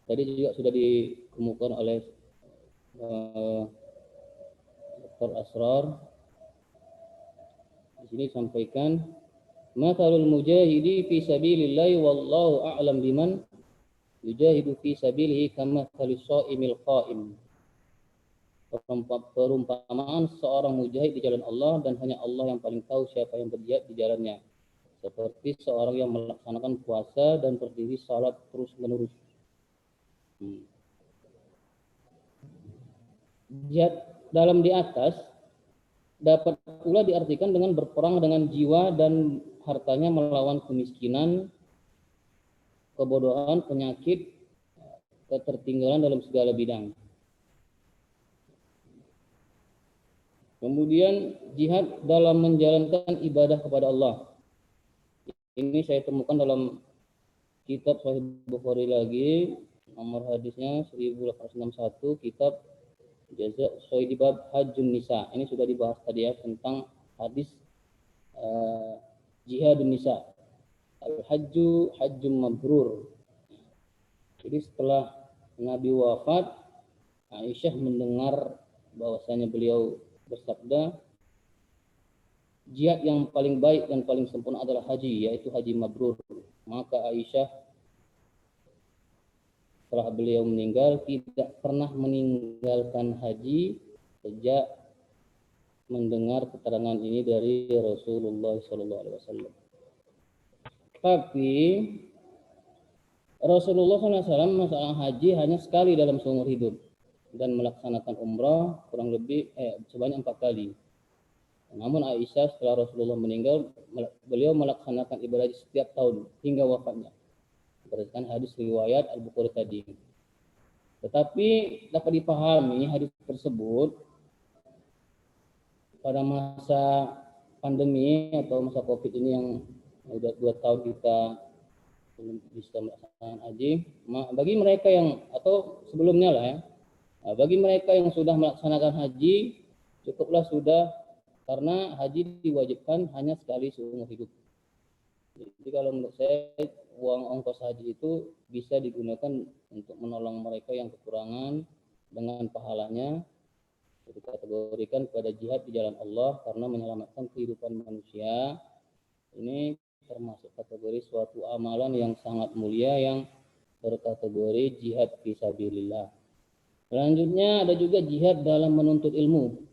Tadi juga sudah dikemukakan oleh Dr. Asrar. Di sini disampaikan, mathalul mujahidi fi sabilillahi wallahu a'lam biman yujahidu fi sabilihi kamathalis shaimil qa'im. Perumpamaan seorang mujahid di jalan Allah dan hanya Allah yang paling tahu siapa yang berjihad di jalannya. Seperti seorang yang melaksanakan puasa dan berdiri salat terus-menerus. Jihad dalam di atas dapat pula diartikan dengan berperang dengan jiwa dan hartanya melawan kemiskinan, kebodohan, penyakit, ketertinggalan dalam segala bidang. Kemudian jihad dalam menjalankan ibadah kepada Allah. Ini saya temukan dalam kitab Sahih Bukhari lagi, nomor hadisnya 1861, kitab Jaza Soidi Bab Hajjun Nisa. Ini sudah dibahas tadi ya, tentang hadis jihadun nisa. Al-hajju hajjum mabrur. Jadi setelah Nabi wafat, Aisyah mendengar bahwasanya beliau bersabda, jihad yang paling baik dan paling sempurna adalah haji, yaitu haji mabrur. Maka Aisyah setelah beliau meninggal tidak pernah meninggalkan haji sejak mendengar keterangan ini dari Rasulullah SAW. Tapi Rasulullah SAW masalah haji hanya sekali dalam seumur hidup dan melaksanakan umrah kurang lebih sebanyak 4 kali. Namun Aisyah setelah Rasulullah meninggal, beliau melaksanakan ibadah haji setiap tahun hingga wafatnya. Berdasarkan hadis riwayat Al-Bukhari tadi. Tetapi dapat dipahami hadis tersebut pada masa pandemi atau masa Covid ini yang sudah 2 tahun kita belum bisa melaksanakan haji. Bagi mereka yang atau sebelumnya lah ya, bagi mereka yang sudah melaksanakan haji cukuplah sudah, karena haji diwajibkan hanya sekali seumur hidup. Jadi kalau menurut saya uang ongkos haji itu bisa digunakan untuk menolong mereka yang kekurangan dengan pahalanya, dikategorikan pada jihad di jalan Allah karena menyelamatkan kehidupan manusia. Ini termasuk kategori suatu amalan yang sangat mulia yang berkategori jihad fisabilillah. Selanjutnya ada juga jihad dalam menuntut ilmu.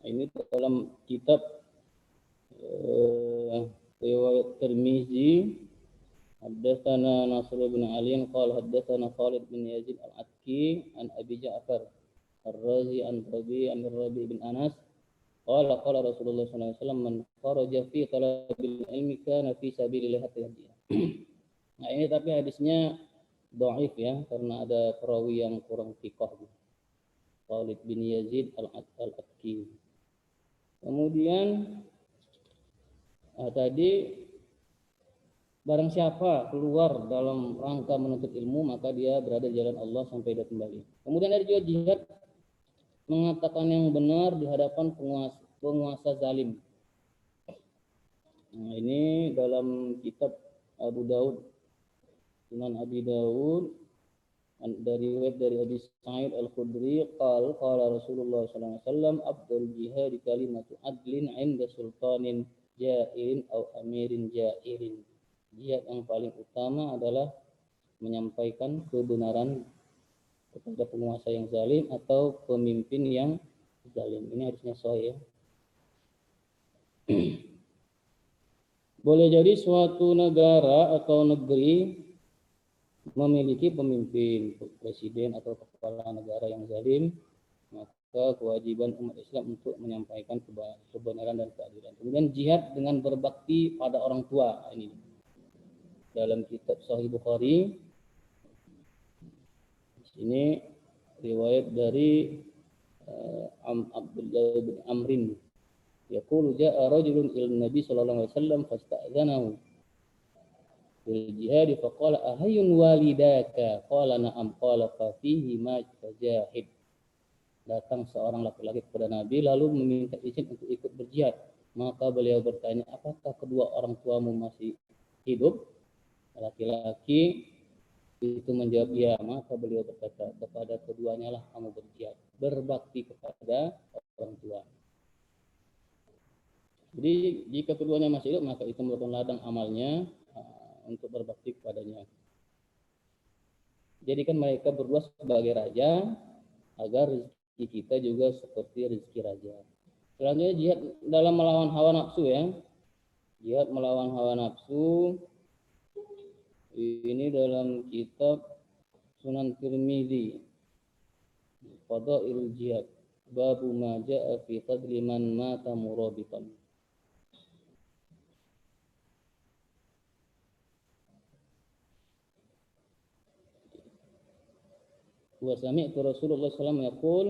Ini dalam kitab riwayat Tirmizi, haddatsana Nasr bin Ali qala haddatsana Khalid bin Yazid al-Atki an Abi Ja'far ar-Razi an Rabi bin Anas qala qala Rasulullah sallallahu alaihi wasallam man kharaja fi talabil ilmi kana fi sabilillah hatta. Nah ini tapi hadisnya dhaif ya, karena ada perawi yang kurang thiqah. Khalid bin Yazid al-Atki. Kemudian tadi barang siapa keluar dalam rangka menuntut ilmu maka dia berada di jalan Allah sampai dia kembali. Kemudian ada juga jihad mengatakan yang benar di hadapan penguasa zalim. Nah, ini dalam kitab Abu Daud, Sunan Abi Daud dari Abi Sa'id Al-Khudri qala Rasulullah sallallahu alaihi wasallam afdal jihad kalimatu adlin 'inda sultanin ja'irin atau amirin ja'irin. Jihad yang paling utama adalah menyampaikan kebenaran kepada penguasa yang zalim atau pemimpin yang zalim. Ini harusnya sahih ya. Boleh jadi suatu negara atau negeri memiliki pemimpin, presiden atau kepala negara yang zalim, maka kewajiban umat Islam untuk menyampaikan kebenaran dan keadilan. Kemudian jihad dengan berbakti pada orang tua. Ini dalam kitab Sahih Bukhari. Ini riwayat dari Abdullah bin Amrin. Yaqulu ja'a rajulun ila Nabi sallallahu alaihi wasallam fasta'dzanahu bil jihad faqala ahayyun walidaka qala na'am qala fa fihi ma fajahid. Datang seorang laki-laki kepada Nabi lalu meminta izin untuk ikut berjihad. Maka beliau bertanya, apakah kedua orang tuamu masih hidup? Laki-laki itu menjawab ya, maka beliau berkata, kepada keduanya lah kamu berjihad, berbakti kepada orang tua. Jadi jika keduanya masih hidup, maka itu merupakan ladang amalnya untuk berbakti kepadanya. Jadikan mereka berdua sebagai raja agar rezeki kita juga seperti rezeki raja. Selanjutnya jihad dalam melawan hawa nafsu ya. Jihad melawan hawa nafsu ini dalam kitab Sunan Tirmidzi. Fadailul jihad. Babu ma jaa fi qadri man mata murabitan. Wa sami'tu Rasulullah sallallahu alaihi wasallam yaqul,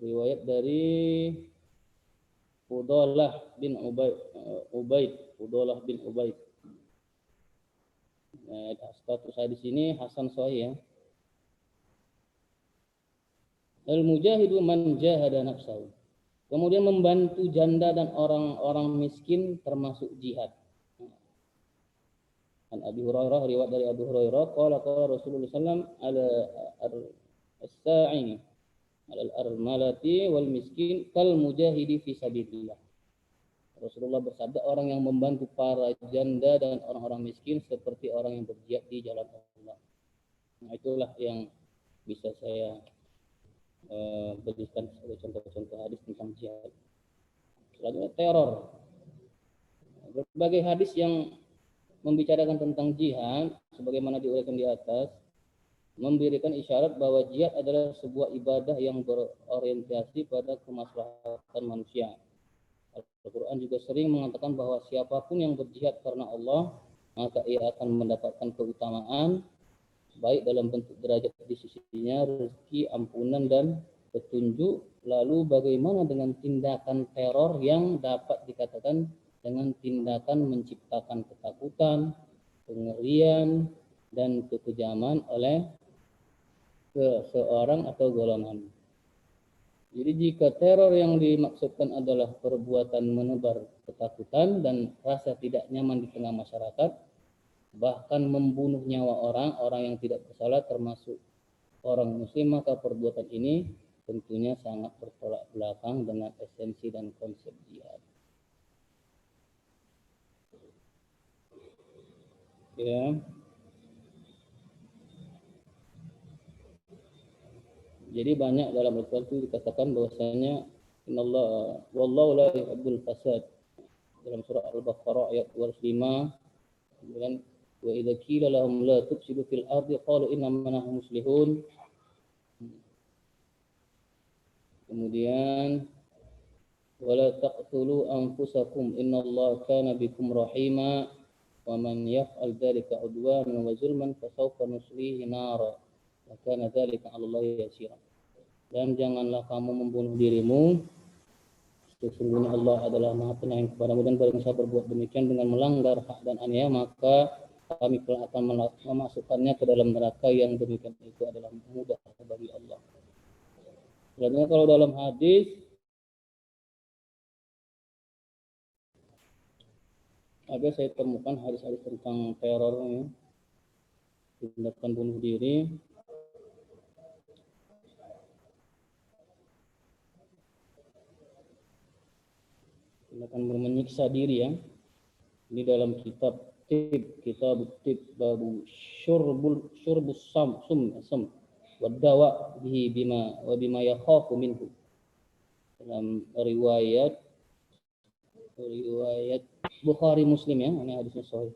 riwayat dari Fudalah bin Ubaid. Status hadis ini hasan sahih ya. Al-mujahidu man jahada nafsahu. Kemudian membantu janda dan orang-orang miskin termasuk jihad. An Abi Hurairah, riwayat dari Abu Hurairah, qala Rasulullah sallallahu alaihi wasallam as-sa'i al-armalati wal miskin kal mujahidi fi sabilillah. Rasulullah bersabda, orang yang membantu para janda dan orang-orang miskin seperti orang yang berjihad di jalan Allah. Nah, itulah yang bisa saya berikan sebagai contoh-contoh hadis tentang jihad. Selanjutnya teror. Berbagai hadis yang membicarakan tentang jihad sebagaimana diuraikan di atas memberikan isyarat bahwa jihad adalah sebuah ibadah yang berorientasi pada kemaslahatan manusia. Al-Quran juga sering mengatakan bahwa siapapun yang berjihad karena Allah, maka ia akan mendapatkan keutamaan baik dalam bentuk derajat di sisinya, rezeki, ampunan, dan petunjuk. Lalu bagaimana dengan tindakan teror yang dapat dikatakan dengan tindakan menciptakan ketakutan, pengerian, dan kekejaman oleh seseorang atau golongan. Jadi jika teror yang dimaksudkan adalah perbuatan menebar ketakutan dan rasa tidak nyaman di tengah masyarakat, bahkan membunuh nyawa orang yang tidak bersalah termasuk orang muslim, maka perbuatan ini tentunya sangat bertolak belakang dengan esensi dan konsep jihad. Ya. Jadi banyak dalam Al-Quran itu dikatakan bahwasanya innallaha wallahu la yuhibbul fasad. Dalam surah Al-Baqarah ayat 205, kemudian wa idza qila lahum la tufsidu fil ardi qalu innama nahnu muslihun. Kemudian wala taqtulu anfusakum innallaha kana bikum rahima wa man yaf'al dzalika udwanan wa zulman fasawfa nuslihi nara wa kana dzalika 'ala Allahi yasira. Dan janganlah kamu membunuh dirimu, sesungguhnya Allah adalah Maha Penyayang kepadamu, dan barang siapa berbuat demikian dengan melanggar hak dan aniaya, maka kami akan memasukkannya ke dalam neraka yang demikian itu adalah mudah bagi Allah. Selanjutnya kalau dalam hadis ada saya temukan hadis-hadis tentang teror ini, tindakan bunuh diri. Tindakan menyiksa diri ya. Ini dalam kitab babu syurbus sum wadawa bihi bima yakhafu minhu. Dalam riwayat Bukhari Muslim ya, ini hadisnya sahih.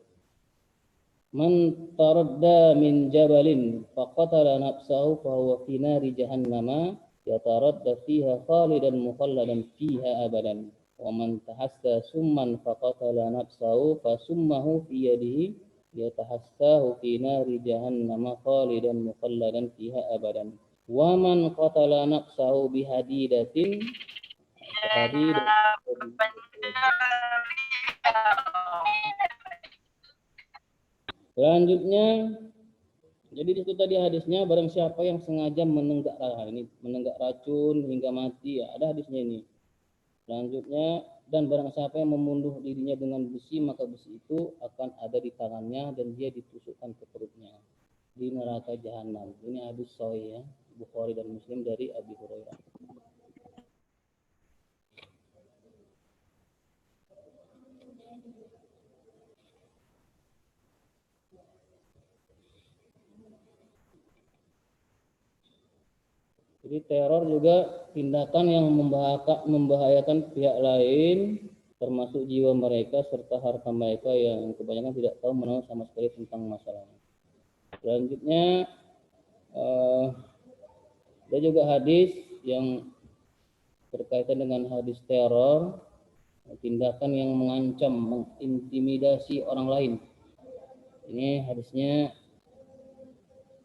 Man taradda min jabalin faqatala nafsahu fa huwa fi nari jahannama yataradda fiha khalidan mukhalladan fiha abadan. Wa man tahassa summan faqatala nafsahu fa summahu fi yadihi yatahassahu fi nari jahannama khalidan mukhalladan fiha abadan. Wa man qatala nafsahu bihadidatin Selanjutnya, jadi di situ tadi hadisnya, barang siapa yang sengaja menenggak racun hingga mati, ya, ada hadisnya ini. Selanjutnya, dan barang siapa yang membunuh dirinya dengan besi, maka besi itu akan ada di tangannya dan dia ditusukkan ke perutnya di neraka jahanam. Ini hadis sahih ya, Bukhari dan Muslim dari Abi Hurairah. Jadi teror juga tindakan yang membahayakan pihak lain, termasuk jiwa mereka serta harta mereka yang kebanyakan tidak tahu menahu sama sekali tentang masalahnya. Selanjutnya ada juga hadis yang berkaitan dengan hadis teror, tindakan yang mengancam, mengintimidasi orang lain. Ini hadisnya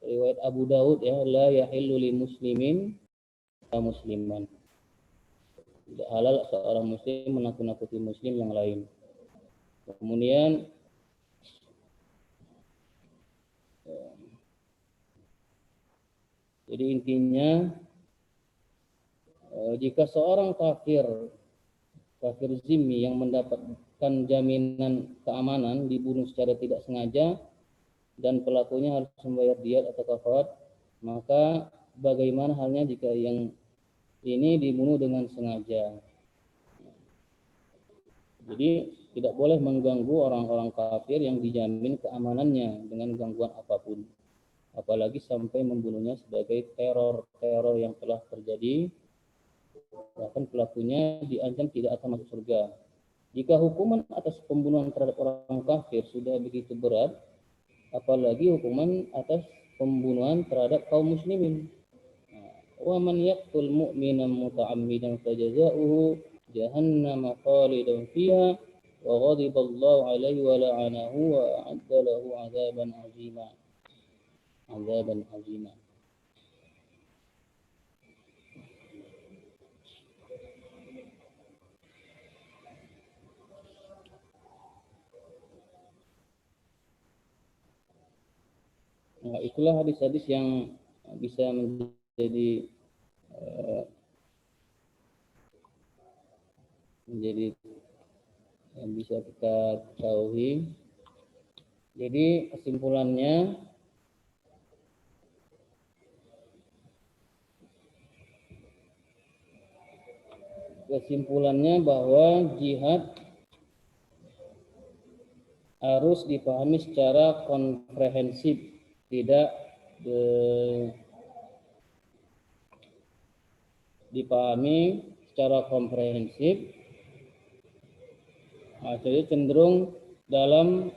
riwayat Abu Daud ya, la yahillu li muslimin musliman. Tidak halal seorang muslim menakut-nakuti muslim yang lain. Kemudian jadi intinya jika seorang kafir zimmi yang mendapatkan jaminan keamanan dibunuh secara tidak sengaja dan pelakunya harus membayar diat atau kafarat, maka bagaimana halnya jika yang ini dibunuh dengan sengaja? Jadi tidak boleh mengganggu orang-orang kafir yang dijamin keamanannya dengan gangguan apapun, apalagi sampai membunuhnya sebagai teror yang telah terjadi, bahkan pelakunya diancam tidak akan masuk surga. Jika hukuman atas pembunuhan terhadap orang kafir sudah begitu berat, apalagi hukuman atas pembunuhan terhadap kaum muslimin. Wa man yaqtul mu'minan muta'ammidan fajaza'uhu jahannam khalidan fiha wa ghadiba Allahu 'alaihi wa la'anahu wa a'adda lahu 'adzaban 'azima. Nah, itulah hadis-hadis yang bisa menjadi yang bisa kita ketahui. Jadi kesimpulannya bahwa jihad harus dipahami secara komprehensif, tidak dipahami secara komprehensif, jadi cenderung dalam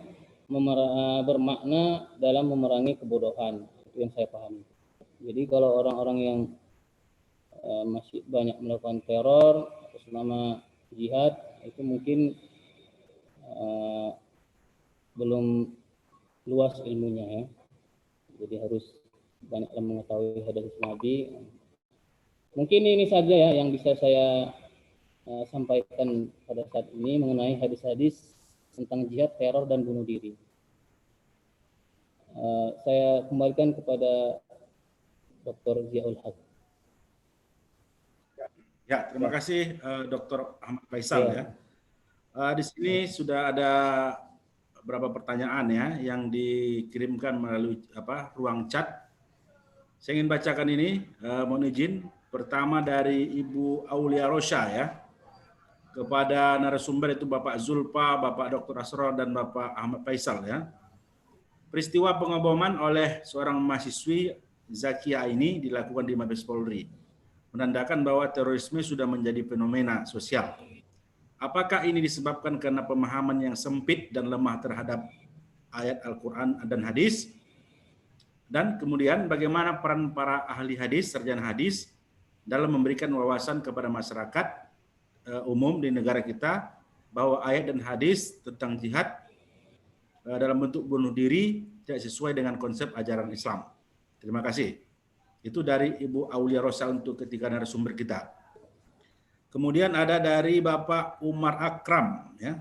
bermakna dalam memerangi kebodohan. Itu yang saya pahami. Jadi kalau orang-orang yang masih banyak melakukan teror atas nama jihad, itu mungkin belum luas ilmunya ya. Jadi harus banyak mengetahui hadis Nabi. Mungkin ini saja ya yang bisa saya sampaikan pada saat ini mengenai hadis-hadis tentang jihad, teror, dan bunuh diri. Saya kembalikan kepada Dr. Ziaul Haq. Ya, terima kasih Dr. Ahmad Faisal ya. Di sini sudah ada beberapa pertanyaan ya yang dikirimkan melalui ruang chat. Saya ingin bacakan ini, mohon izin. Pertama dari Ibu Aulia Rosha ya, kepada narasumber itu Bapak Zulfa, Bapak Dr. Asror, dan Bapak Ahmad Faisal ya. Peristiwa pengeboman oleh seorang mahasiswi Zakia ini dilakukan di Mabes Polri, menandakan bahwa terorisme sudah menjadi fenomena sosial. Apakah ini disebabkan karena pemahaman yang sempit dan lemah terhadap ayat Al-Quran dan hadis? Dan kemudian bagaimana peran para ahli hadis, sarjana hadis dalam memberikan wawasan kepada masyarakat umum di negara kita bahwa ayat dan hadis tentang jihad dalam bentuk bunuh diri tidak sesuai dengan konsep ajaran Islam. Terima kasih. Itu dari Ibu Aulia Rosa untuk ketiga narasumber kita. Kemudian ada dari Bapak Umar Akram ya.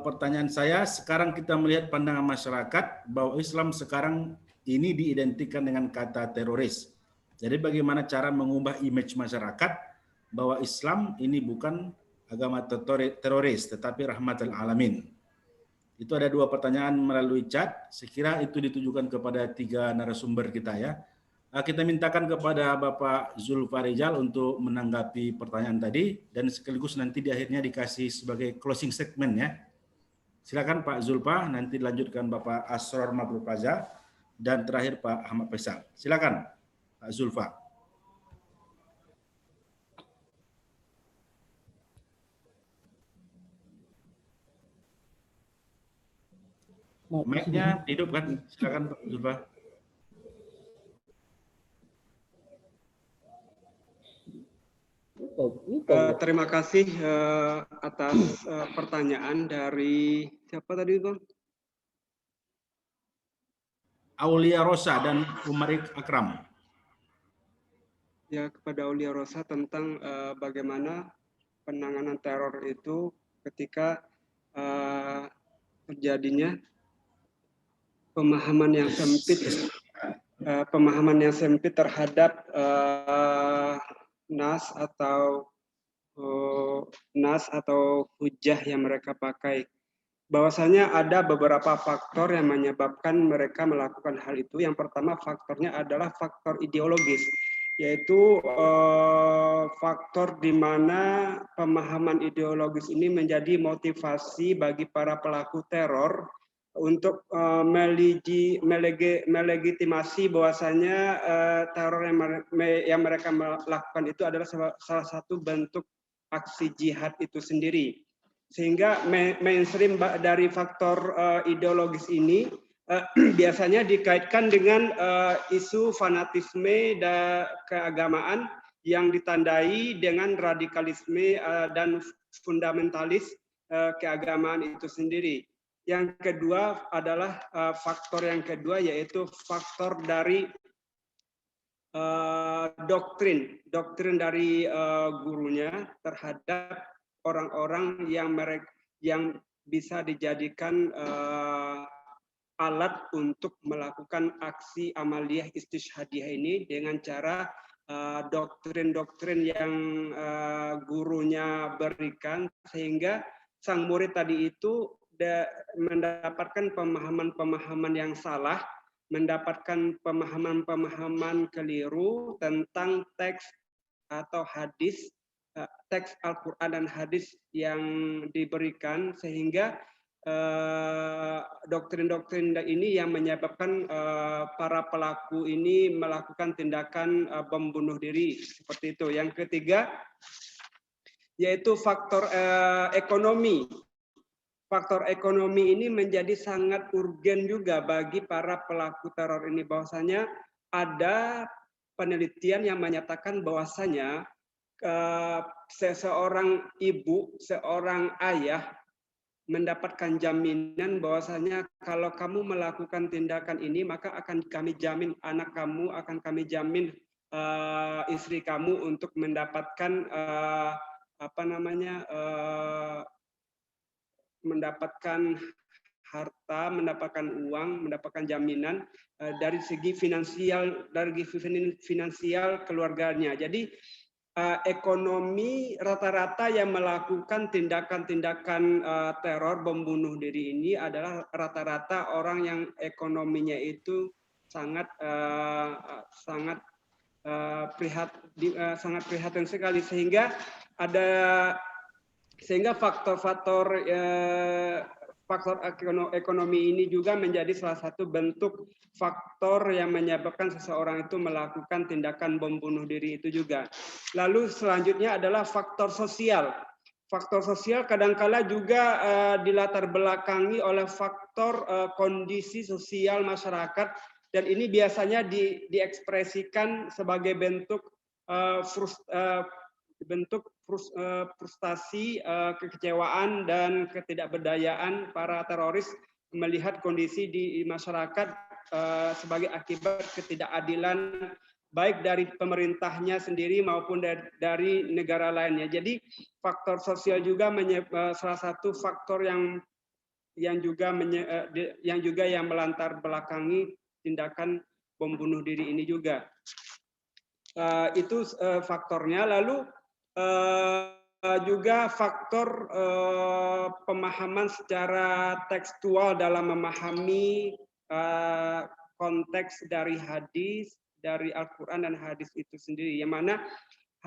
Pertanyaan saya, sekarang kita melihat pandangan masyarakat bahwa Islam sekarang ini diidentikan dengan kata teroris. Jadi bagaimana cara mengubah image masyarakat bahwa Islam ini bukan agama teroris tetapi rahmatul alamin. Itu ada 2 pertanyaan melalui chat. Sekira itu ditujukan kepada 3 narasumber kita ya. Kita mintakan kepada Bapak Zulfa Rizal untuk menanggapi pertanyaan tadi dan sekaligus nanti di akhirnya dikasih sebagai closing statement ya. Silakan Pak Zulfa, nanti dilanjutkan Bapak Asror Mabrur Plaza dan terakhir Pak Ahmad Faisal. Silakan Pak Zulfa. Mic-nya hidup kan? Silakan Pak Zulfa. Terima kasih atas pertanyaan dari siapa tadi Bang? Aulia Rosa dan Umar Akram. Ya, kepada Aulia Rosa tentang bagaimana penanganan teror itu ketika terjadinya pemahaman yang sempit terhadap nas atau hujah yang mereka pakai. Bahwasanya ada beberapa faktor yang menyebabkan mereka melakukan hal itu. Yang pertama faktornya adalah faktor ideologis, yaitu faktor di mana pemahaman ideologis ini menjadi motivasi bagi para pelaku teror untuk melegitimasi bahwasanya teror yang mereka lakukan itu adalah salah satu bentuk aksi jihad itu sendiri. Sehingga mainstream dari faktor ideologis ini biasanya dikaitkan dengan isu fanatisme dan keagamaan yang ditandai dengan radikalisme dan fundamentalis keagamaan itu sendiri. Yang kedua adalah faktor yang kedua yaitu faktor dari doktrin dari gurunya terhadap orang-orang yang bisa dijadikan alat untuk melakukan aksi amaliyah istishhadiyah ini dengan cara doktrin-doktrin yang gurunya berikan, sehingga sang murid tadi itu mendapatkan pemahaman-pemahaman yang salah, mendapatkan pemahaman-pemahaman keliru tentang teks atau hadis, teks Al-Quran dan hadis yang diberikan, sehingga doktrin-doktrin ini yang menyebabkan para pelaku ini melakukan tindakan bom bunuh diri seperti itu. Yang ketiga yaitu faktor ekonomi. Faktor ekonomi ini menjadi sangat urgen juga bagi para pelaku teror ini, bahwasanya ada penelitian yang menyatakan bahwasanya seseorang ibu, seorang ayah mendapatkan jaminan bahwasanya kalau kamu melakukan tindakan ini maka akan kami jamin anak kamu, akan kami jamin istri kamu untuk mendapatkan mendapatkan harta, mendapatkan uang, mendapatkan jaminan dari segi finansial keluarganya. Jadi ekonomi rata-rata yang melakukan tindakan-tindakan teror bom bunuh diri ini adalah rata-rata orang yang ekonominya itu sangat sangat prihatin sekali, sehingga faktor-faktor ekonomi ini juga menjadi salah satu bentuk faktor yang menyebabkan seseorang itu melakukan tindakan bom bunuh diri itu juga. Lalu selanjutnya adalah faktor sosial. Faktor sosial kadangkala juga dilatar belakangi oleh faktor kondisi sosial masyarakat, dan ini biasanya diekspresikan sebagai bentuk frustasi, kekecewaan, dan ketidakberdayaan para teroris melihat kondisi di masyarakat sebagai akibat ketidakadilan baik dari pemerintahnya sendiri maupun dari negara lainnya. Jadi faktor sosial juga salah satu faktor yang melantar belakangi tindakan bom bunuh diri ini juga. Itu faktornya. Lalu juga faktor pemahaman secara tekstual dalam memahami konteks dari hadis, dari Al-Quran dan hadis itu sendiri, yang mana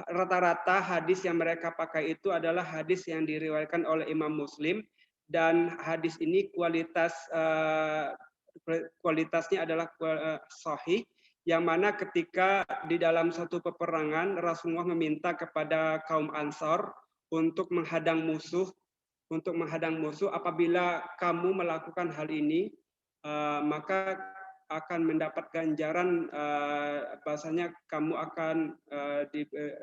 rata-rata hadis yang mereka pakai itu adalah hadis yang diriwayatkan oleh Imam Muslim, dan hadis ini kualitasnya adalah sahih, yang mana ketika di dalam satu peperangan Rasulullah meminta kepada kaum Ansor untuk menghadang musuh, apabila kamu melakukan hal ini maka akan mendapat ganjaran, bahasanya kamu akan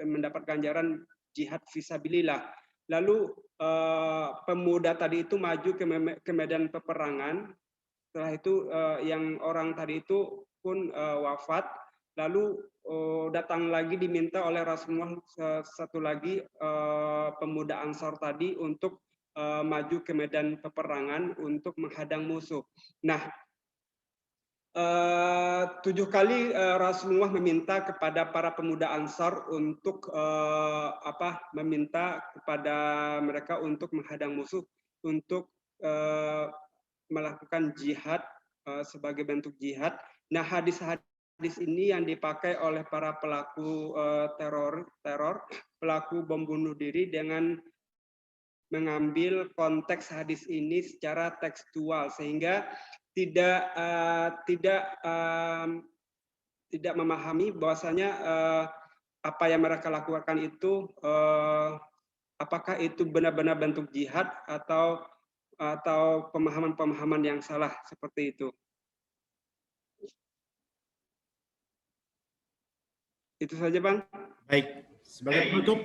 mendapat ganjaran jihad fisabilillah. Lalu pemuda tadi itu maju ke medan peperangan. Setelah itu yang orang tadi itu pun wafat. Lalu datang lagi diminta oleh Rasulullah satu lagi pemuda Ansor tadi untuk maju ke medan peperangan untuk menghadang musuh. Nah, 7 kali Rasulullah meminta kepada para pemuda Ansor untuk meminta kepada mereka untuk menghadang musuh, untuk melakukan jihad sebagai bentuk jihad. Nah, hadis ini yang dipakai oleh para pelaku teror, pelaku bom bunuh diri, dengan mengambil konteks hadis ini secara tekstual, sehingga tidak memahami bahwasanya apa yang mereka lakukan itu apakah itu benar-benar bentuk jihad atau pemahaman-pemahaman yang salah seperti itu. Itu saja, Bang. Baik, sebagai penutup,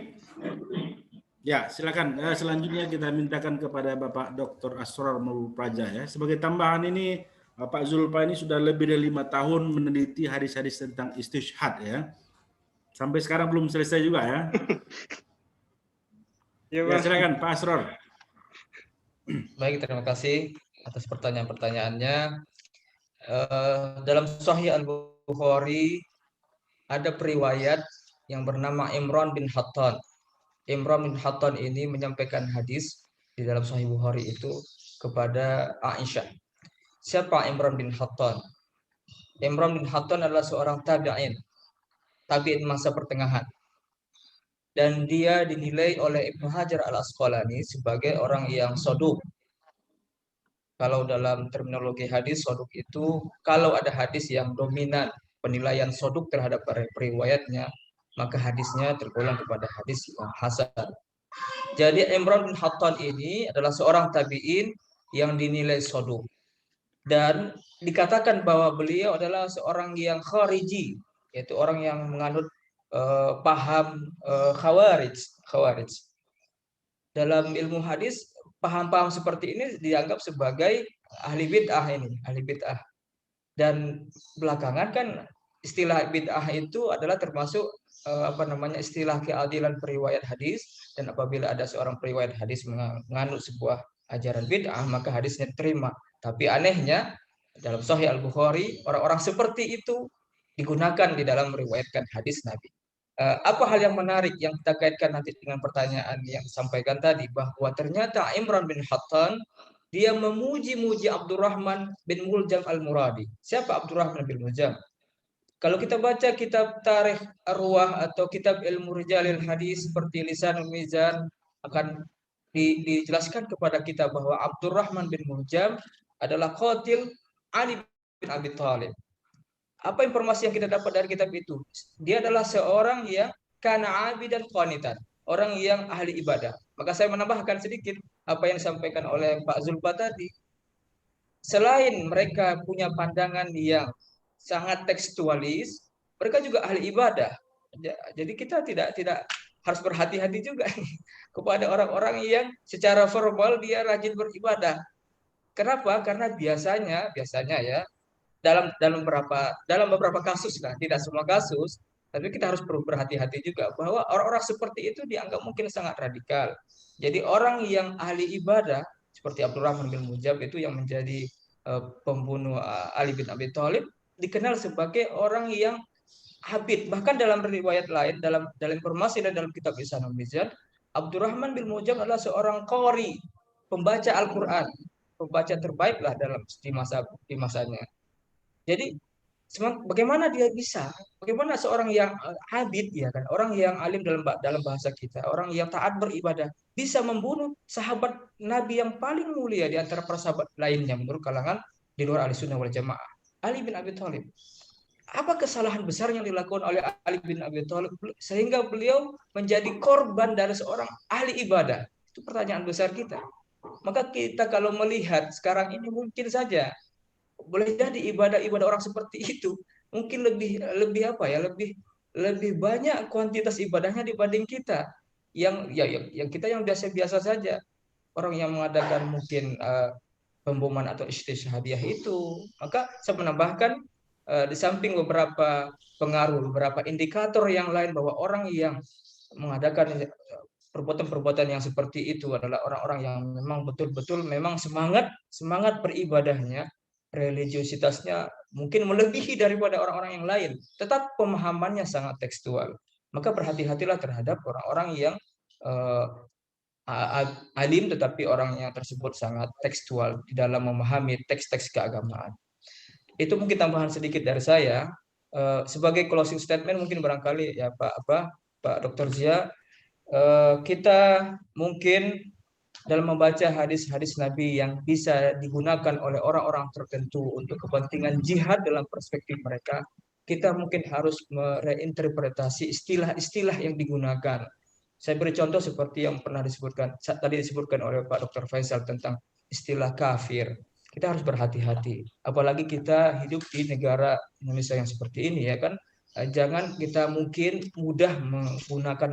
ya silakan. Selanjutnya kita mintakan kepada Bapak Dr. Asrar Maulpraja ya. Sebagai tambahan ini, Pak Zulfa ini sudah lebih dari 5 tahun meneliti hadis-hadis tentang istishhad ya. Sampai sekarang belum selesai juga ya. Ya, silakan Pak Asrar. Baik, terima kasih atas pertanyaan-pertanyaannya. Dalam Sahih Al-Bukhari ada periwayat yang bernama Imran bin Hattan. Imran bin Hattan ini menyampaikan hadis di dalam Sahih Bukhari itu kepada Aisyah. Siapa Imran bin Hattan? Imran bin Hattan adalah seorang tabi'in masa pertengahan. Dan dia dinilai oleh Ibnu Hajar Al-Asqalani sebagai orang yang soduk. Kalau dalam terminologi hadis, soduk itu kalau ada hadis yang dominan penilaian soduk terhadap periwayatnya, maka hadisnya tergolong kepada hadis yang hasan. Jadi Imran bin Hattan ini adalah seorang tabi'in yang dinilai soduk. Dan dikatakan bahwa beliau adalah seorang yang khariji, yaitu orang yang menganut paham khawarij. Dalam ilmu hadis, paham-paham seperti ini dianggap sebagai ahli bid'ah. Dan belakangan kan istilah bid'ah itu adalah termasuk istilah keadilan periwayat hadis, dan apabila ada seorang periwayat hadis menganut sebuah ajaran bid'ah, maka hadisnya diterima. Tapi anehnya dalam Sahih Al-Bukhari orang-orang seperti itu digunakan di dalam meriwayatkan hadis Nabi. Apa hal yang menarik yang kita kaitkan nanti dengan pertanyaan yang disampaikan tadi, bahwa ternyata Imran bin Hattan dia memuji-muji Abdurrahman bin Muljam al-Muradi. Siapa Abdurrahman bin Muljam? Kalau kita baca kitab Tarikh Arwah atau kitab Ilmu Rijalil Hadis seperti Lisanul Mizan, akan dijelaskan kepada kita bahwa Abdurrahman bin Muljam adalah qatil Ali bin Abi Thalib. Apa informasi yang kita dapat dari kitab itu? Dia adalah seorang yang kana abidan qanitan, orang yang ahli ibadah. Maka saya menambahkan sedikit apa yang disampaikan oleh Pak Zulfa tadi. Selain mereka punya pandangan yang sangat tekstualis, mereka juga ahli ibadah. Jadi kita tidak harus berhati-hati juga kepada orang-orang yang secara formal dia rajin beribadah. Kenapa? Karena biasanya ya dalam beberapa kasus lah, tidak semua kasus, tapi kita harus perlu berhati-hati juga bahwa orang-orang seperti itu dianggap mungkin sangat radikal. Jadi orang yang ahli ibadah seperti Abdurrahman bin Muljam itu yang menjadi pembunuh Ali bin Abi Thalib dikenal sebagai orang yang abid. Bahkan dalam riwayat lain, dalam informasi dan dalam kitab Lisanul Mizan, Abdurrahman bin Muljam adalah seorang qari, pembaca Al-Quran, pembaca terbaik lah di masanya. Jadi bagaimana dia bisa? Bagaimana seorang yang abid, ya kan, orang yang alim dalam bahasa kita, orang yang taat beribadah bisa membunuh sahabat Nabi yang paling mulia di antara para sahabat lainnya menurut kalangan di luar Ahlussunnah wal Jamaah, Ali bin Abi Thalib. Apa kesalahan besar yang dilakukan oleh Ali bin Abi Thalib sehingga beliau menjadi korban dari seorang ahli ibadah? Itu pertanyaan besar kita. Maka kita kalau melihat sekarang ini mungkin saja boleh jadi ibadah orang seperti itu mungkin lebih banyak kuantitas ibadahnya dibanding kita yang kita yang biasa-biasa saja, orang yang mengadakan mungkin pemboman atau istishhadiyah itu. Maka saya menambahkan di samping beberapa pengaruh, beberapa indikator yang lain bahwa orang yang mengadakan perbuatan-perbuatan yang seperti itu adalah orang-orang yang memang betul-betul memang semangat beribadahnya, religiositasnya mungkin melebihi daripada orang-orang yang lain, tetap pemahamannya sangat tekstual. Maka berhati-hatilah terhadap orang-orang yang alim tetapi orangnya tersebut sangat tekstual di dalam memahami teks-teks keagamaan. Itu mungkin tambahan sedikit dari saya. Sebagai closing statement mungkin barangkali ya Pak Dr. Zia, kita mungkin dalam membaca hadis-hadis Nabi yang bisa digunakan oleh orang-orang tertentu untuk kepentingan jihad dalam perspektif mereka, kita mungkin harus mereinterpretasi istilah-istilah yang digunakan. Saya beri contoh seperti yang pernah disebutkan oleh Pak Dr. Faisal tentang istilah kafir. Kita harus berhati-hati, apalagi kita hidup di negara Indonesia yang seperti ini, ya kan. Jangan kita mungkin mudah menggunakan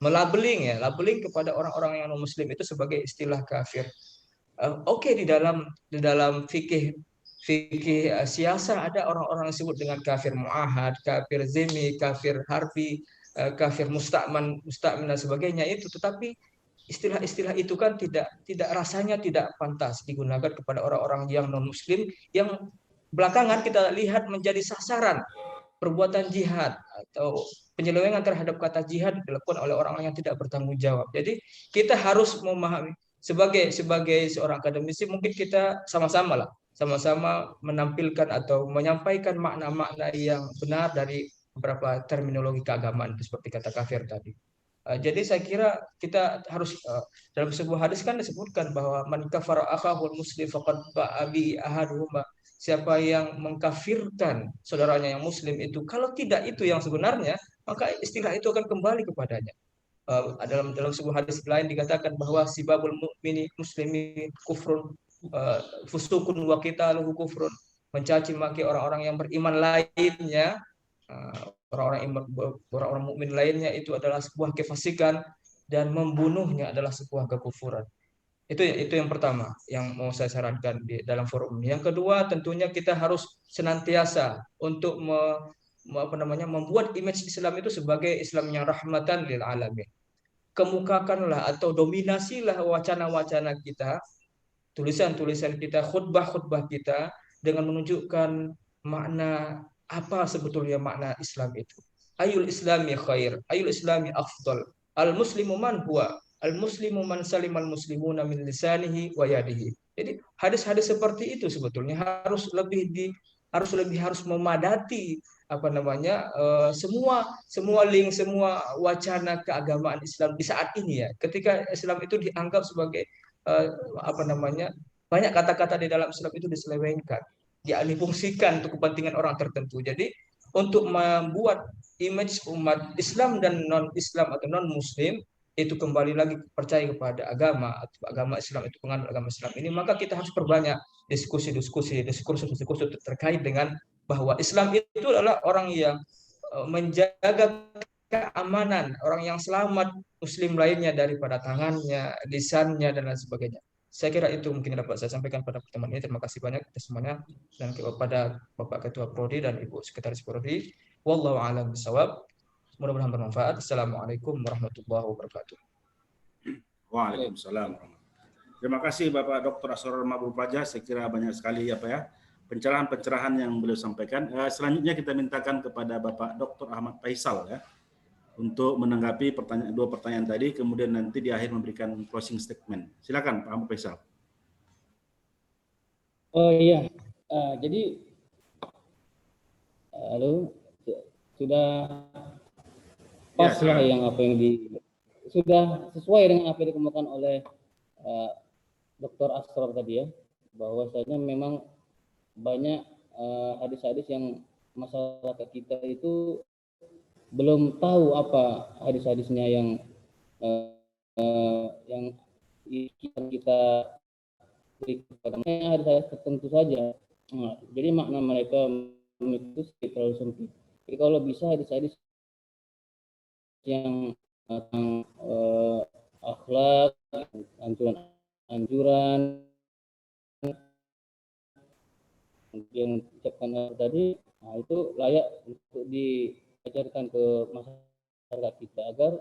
labeling kepada orang-orang yang non muslim itu sebagai istilah kafir. Oke, di dalam fikih siasa ada orang-orang disebut dengan kafir muahad, kafir zimmi, kafir harfi, kafir musta'man dan sebagainya itu. Tetapi istilah-istilah itu kan rasanya tidak pantas digunakan kepada orang-orang yang non muslim yang belakangan kita lihat menjadi sasaran perbuatan jihad atau penyelewengan terhadap kata jihad dilakukan oleh orang-orang yang tidak bertanggung jawab. Jadi kita harus memahami sebagai seorang akademisi, mungkin kita sama-sama menampilkan atau menyampaikan makna-makna yang benar dari beberapa terminologi keagamaan seperti kata kafir tadi. Jadi saya kira kita harus dalam sebuah hadis kan disebutkan bahwa man kafara akhahul muslim faqad ba'a bi ahaduhuma. Siapa yang mengkafirkan saudaranya yang muslim itu, kalau tidak itu yang sebenarnya, maka istilah itu akan kembali kepadanya. Dalam sebuah hadis lain dikatakan bahwa sibabul mu'mini muslimi kufrun fusukun wa qitaluhu kufrun. Mencaci maki orang-orang yang beriman lainnya, orang-orang mukmin lainnya itu adalah sebuah kefasikan, dan membunuhnya adalah sebuah kekufuran. Itu yang pertama yang mau saya sarankan di dalam forum ini. Yang kedua, tentunya kita harus senantiasa untuk membuat image Islam itu sebagai Islam yang rahmatan lil alamin. Kemukakanlah atau dominasilah wacana-wacana kita, tulisan-tulisan kita, khutbah-khutbah kita dengan menunjukkan makna apa sebetulnya makna Islam itu. ayul islami khair, ayul islami afdal, al muslimu man huwa, al muslimu man salimal muslimuna min lisanihi wa yadihi. Jadi hadis-hadis seperti itu sebetulnya harus memadati semua link, semua wacana keagamaan Islam di saat ini ya. Ketika Islam itu dianggap sebagai banyak kata-kata di dalam Islam itu diselewengkan, difungsikan untuk kepentingan orang tertentu. Jadi untuk membuat image umat Islam dan non-Islam atau non-Muslim itu kembali lagi percaya kepada agama atau agama Islam, itu penganut agama Islam ini, maka kita harus perbanyak diskusi terkait dengan bahwa Islam itu adalah orang yang menjaga keamanan, orang yang selamat Muslim lainnya daripada tangannya, lisannya, dan lain sebagainya. Saya kira itu mungkin dapat saya sampaikan pada pertemuan ini. Terima kasih banyak atas semuanya, dan kepada Bapak Ketua Prodi dan Ibu Sekretaris Prodi. Wallahu a'lam bishawab. Mudah-mudahan bermanfaat. Assalamualaikum warahmatullahi wabarakatuh. Waalaikumsalam. Terima kasih Bapak Dr. Asrorul Mabrur Praja. Saya kira banyak sekali pencerahan-pencerahan yang beliau sampaikan. Selanjutnya kita mintakan kepada Bapak Dr. Ahmad Faisal ya untuk menanggapi dua pertanyaan tadi, kemudian nanti di akhir memberikan closing statement. Silakan Pak Ahmad Faisal. Oh iya, jadi sudah pas lah yang sudah sesuai dengan apa yang dikemukakan oleh Dr. Asror tadi ya, bahwasanya memang banyak hadis-hadis yang masyarakat kita itu belum tahu apa hadis-hadisnya yang kita berikan hadis-hadis tertentu saja. Nah, jadi makna mereka itu terlalu sempit. Jadi kalau bisa hadis-hadis yang tentang akhlak, anjuran yang diucapkan tadi, nah itu layak untuk diajarkan ke masyarakat kita agar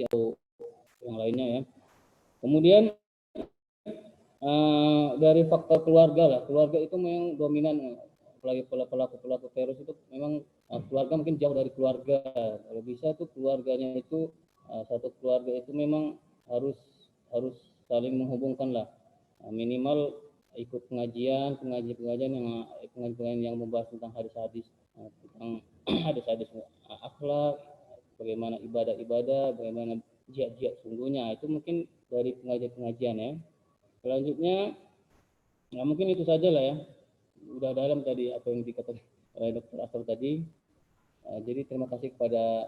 atau yang lainnya ya. Kemudian dari faktor keluarga lah, keluarga itu memang dominan, apalagi pelaku teroris itu memang keluarga mungkin jauh dari keluarga. Kalau bisa tuh keluarganya itu satu keluarga itu memang harus saling menghubungkan lah, minimal ikut pengajian yang membahas tentang hadis-hadis, tentang hadis-hadis akhlak, bagaimana ibadah-ibadah, bagaimana jihad sungguhnya, itu mungkin dari pengajian ya. Selanjutnya mungkin itu saja lah ya, udah dalam tadi apa yang dikatakan oleh Dr. Asror tadi. Jadi terima kasih kepada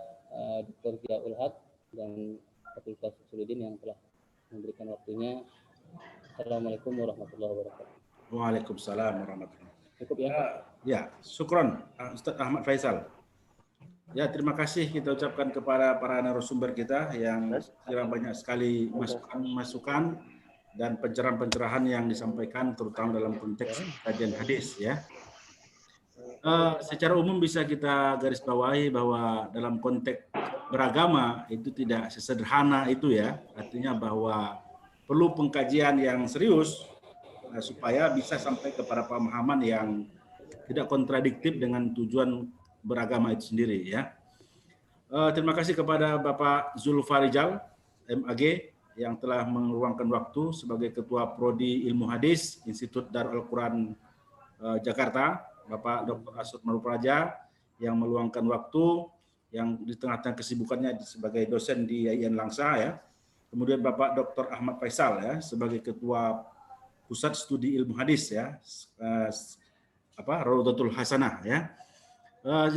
Dr. Ziaul Haq dan Fakultas Usuluddin yang telah memberikan waktunya. Assalamualaikum warahmatullahi wabarakatuh. Waalaikumsalam warahmatullahi wabarakatuh. Cukup ya? Ya, syukron Ustaz Ahmad Faisal. Ya, terima kasih kita ucapkan kepada para narasumber kita yang kira banyak sekali masukan dan pencerahan-pencerahan yang disampaikan terutama dalam konteks kajian hadis ya. Secara umum bisa kita garis bawahi bahwa dalam konteks beragama itu tidak sesederhana itu ya. Artinya bahwa perlu pengkajian yang serius supaya bisa sampai kepada pemahaman yang tidak kontradiktif dengan tujuan beragama itu sendiri ya. Terima kasih kepada Bapak Zulfarijal MAG yang telah meluangkan waktu sebagai Ketua Prodi Ilmu Hadis Institut Darul Quran Jakarta, Bapak Dr. Asror Mabrur Praja yang meluangkan waktu yang di tengah-tengah kesibukannya sebagai dosen di IAIN Langsa ya. Kemudian Bapak Dr. Ahmad Faisal ya sebagai Ketua Pusat Studi Ilmu Hadis ya, Raudatul Hasanah ya.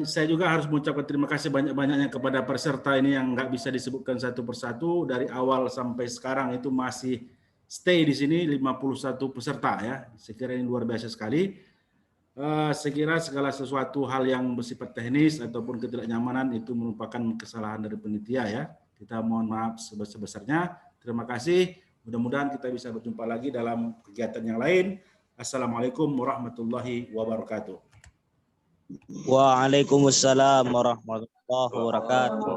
Saya juga harus mengucapkan terima kasih banyak-banyaknya kepada peserta ini yang nggak bisa disebutkan satu persatu dari awal sampai sekarang itu masih stay di sini 51 peserta ya. Saya kira ini luar biasa sekali. Saya kira segala sesuatu hal yang bersifat teknis ataupun ketidaknyamanan itu merupakan kesalahan dari panitia ya. Kita mohon maaf sebesar-besarnya. Terima kasih. Mudah-mudahan kita bisa berjumpa lagi dalam kegiatan yang lain. Assalamualaikum warahmatullahi wabarakatuh. Waalaikumsalam warahmatullahi wabarakatuh.